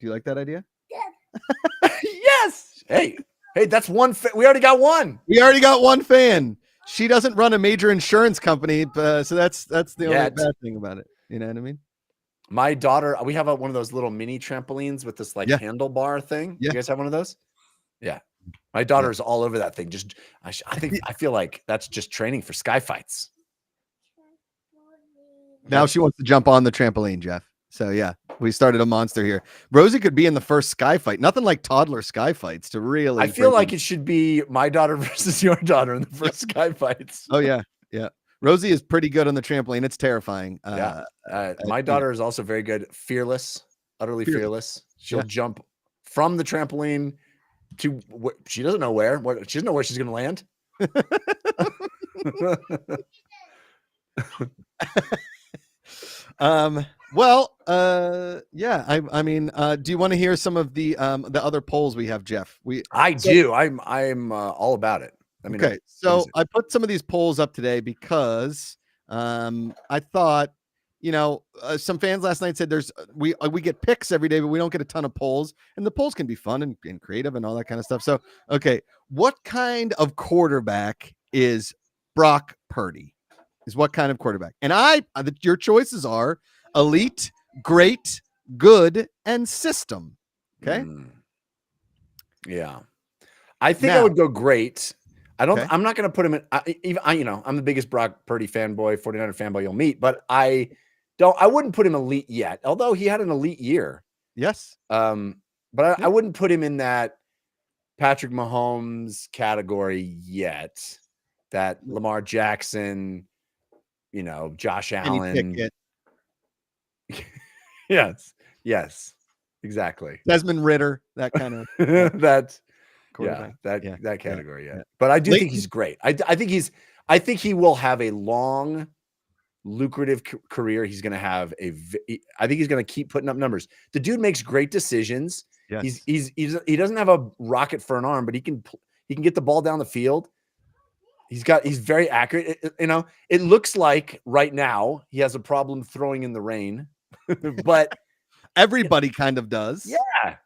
Do you like that idea? Yes. Hey, that's one. We already got one. We already got one fan. She doesn't run a major insurance company, so that's the only Yet. bad thing about it. You know what I mean? My daughter, we have one of those little mini trampolines with this like Yeah. handlebar thing. Yeah. You guys have one of those? Yeah. My daughter's all over that thing. Just, I feel like that's just training for sky fights. Now she wants to jump on the trampoline, Jeff. So yeah, we started a monster here. Rosie could be in the first sky fight. Nothing like toddler sky fights to really. I feel freaking- like it should be my daughter versus your daughter in the first sky fights. Oh yeah. Rosie is pretty good on the trampoline. It's terrifying. My daughter is also very good, fearless, utterly fearless. She'll Yeah. jump from the trampoline to she doesn't know where. She doesn't know where she's going to land. Yeah. I mean, do you want to hear some of the other polls we have, Jeff? I do. I'm all about it. I mean, Okay, so I put some of these polls up today because I thought, some fans last night said we get picks every day, but we don't get a ton of polls, and the polls can be fun and creative and all that kind of stuff. So, okay, what kind of quarterback is Brock Purdy? Is what kind of quarterback? And your choices are elite, great, good, and system. Okay. Yeah, I think I would go great. I'm not going to put him in. I'm the biggest Brock Purdy fanboy, 49er fanboy you'll meet, but I wouldn't put him elite yet. Although he had an elite year. Yes. But I wouldn't put him in that Patrick Mahomes category yet. That Lamar Jackson, Josh Allen. Yes, exactly. Desmond Ritter, that kind of that category. Yeah. But I do think he's great. I think he will have a long, lucrative career. He's going to have I think he's going to keep putting up numbers. The dude makes great decisions. Yes. He doesn't have a rocket for an arm, but he can get the ball down the field. He's very accurate. It looks like right now he has a problem throwing in the rain, but everybody kind of does. Yeah.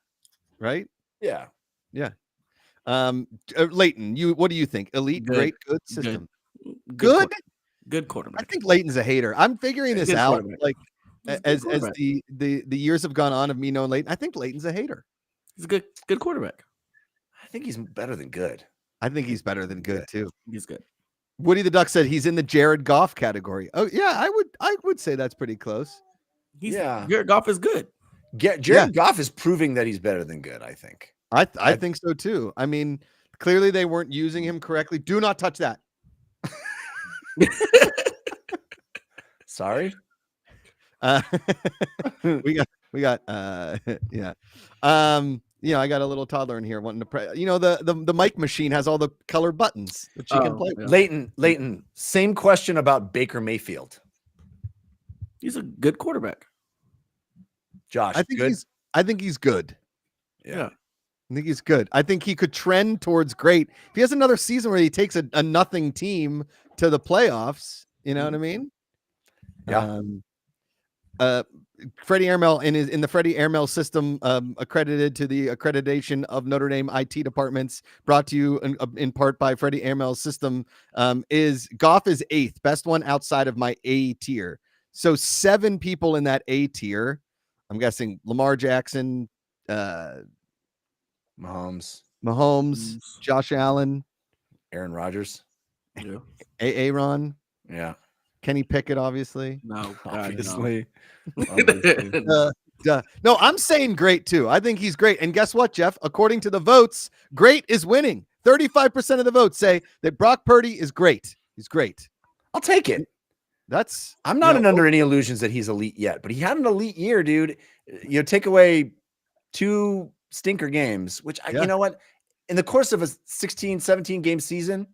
Right. Yeah. Yeah. Leighton, what do you think? Elite, great, good system. Good quarterback. I think Leighton's a hater. I'm figuring this out. Like as the years have gone on of me knowing Leighton, I think Leighton's a hater. He's a good quarterback. I think he's better than good. I think he's better than good too. He's good. Woody the Duck said he's in the Jared Goff category. Oh yeah, I would say that's pretty close. Jared Goff is good. Jared Goff is proving that he's better than good. I think. I think so too. I mean, clearly they weren't using him correctly. Do not touch that. Sorry. We got yeah. I got a little toddler in here wanting to pray. The mic machine has all the color buttons that she can play with. Leighton, same question about Baker Mayfield. He's a good quarterback. Josh, I think he's good. Yeah. I think he's good. I think he could trend towards great. If he has another season where he takes a nothing team to the playoffs, you know what I mean? Yeah. Freddie Airmail in the Freddie Airmail system, accredited to the accreditation of Notre Dame IT departments, brought to you in part by Freddie Airmail's system, is Goff is 8th, best one outside of my A tier. So 7 people in that A tier. I'm guessing Lamar Jackson, Mahomes, Josh Allen, Aaron Rodgers, Aaron, Kenny Pickett, obviously. No, obviously. No, I'm saying great too. I think he's great. And guess what, Jeff? According to the votes, great is winning. 35% of the votes say that Brock Purdy is great. He's great. I'll take it. I'm not under any illusions that he's elite yet, but he had an elite year, dude. Take away 2 stinker games, which you know what? In the course of a 16, 17 game season,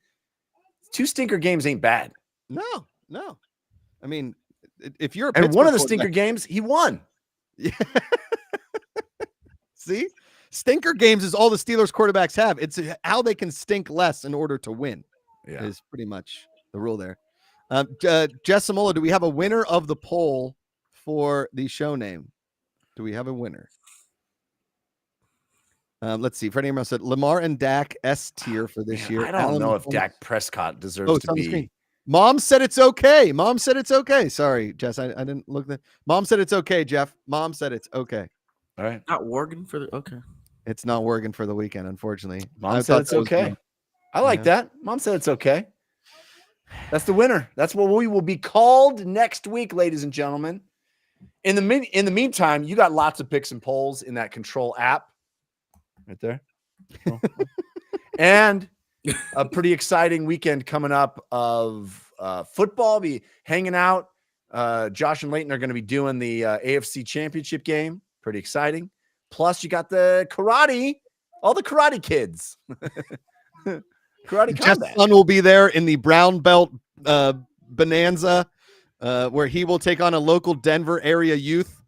2 stinker games ain't bad. No. I mean, if you're one of the stinker games, he won. Yeah. See, stinker games is all the Steelers quarterbacks have. It's how they can stink less in order to win. Yeah, is pretty much the rule there. Jess Samola, do we have a winner of the poll for the show name? Do we have a winner? Let's see. Freddie Amour said Lamar and Dak S tier for this year. I don't know if Dak Prescott deserves to be. Mom said it's okay. Sorry, Jess. I didn't look that. Mom said it's okay, Jeff. Mom said it's okay. All right. Not working for the okay. It's not working for the weekend, unfortunately. Mom said it's okay. I like that. Mom said it's okay. That's the winner. That's what we will be called next week, ladies and gentlemen. In the meantime, you got lots of picks and polls in that control app. Right there. And a pretty exciting weekend coming up of football. Be hanging out. Josh and Leighton are going to be doing the AFC Championship game. Pretty exciting. Plus, you got the karate, all the karate kids. Karate combat. Son will be there in the brown belt bonanza, where he will take on a local Denver area youth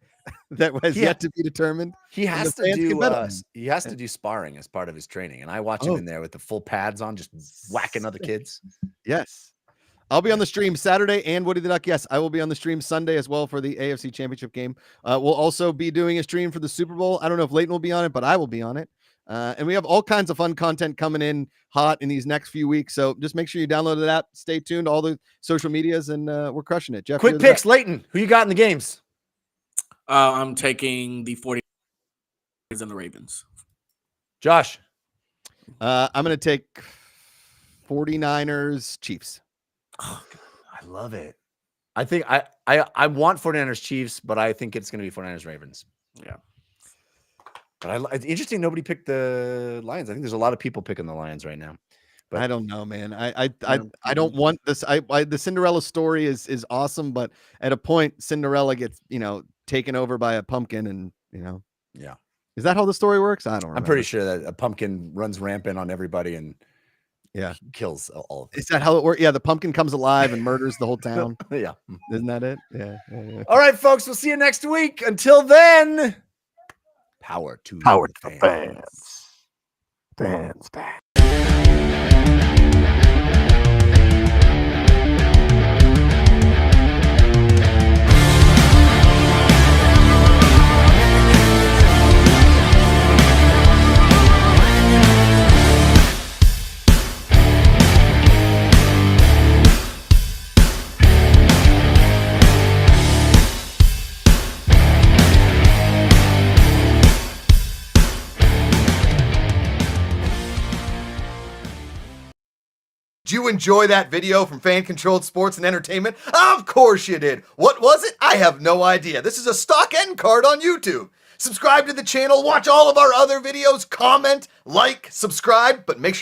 that has yet to be determined. He has to do sparring as part of his training, and I watch him in there with the full pads on, just whacking other kids. Yes. I'll be on the stream Saturday and Woody the Duck. Yes, I will be on the stream Sunday as well for the AFC Championship game. We'll also be doing a stream for the Super Bowl. I don't know if Leighton will be on it, but I will be on it. And we have all kinds of fun content coming in hot in these next few weeks. So just make sure you download the app. Stay tuned to all the social medias, and we're crushing it. Jeff, Quick picks, Leighton. Who you got in the games? I'm taking the 49ers and the Ravens. Josh. I'm going to take 49ers Chiefs. Oh, I love it. I think I want 49ers Chiefs, but I think it's going to be 49ers Ravens. Yeah. But it's interesting nobody picked the Lions. I think there's a lot of people picking the Lions right now. But I don't know, man. I don't want this. The Cinderella story is awesome, but at a point Cinderella gets, taken over by a pumpkin, and yeah. Is that how the story works? I don't remember. I'm pretty sure that a pumpkin runs rampant on everybody and kills all of them. Is that how it works? Yeah, the pumpkin comes alive and murders the whole town. Yeah. Isn't that it? Yeah. All right, folks, we'll see you next week. Until then, power to the fans. Fans. Did you enjoy that video from Fan Controlled Sports and Entertainment? Of course you did. What was it? I have no idea. This is a stock end card on YouTube. Subscribe to the channel, watch all of our other videos, comment, like, subscribe, but make sure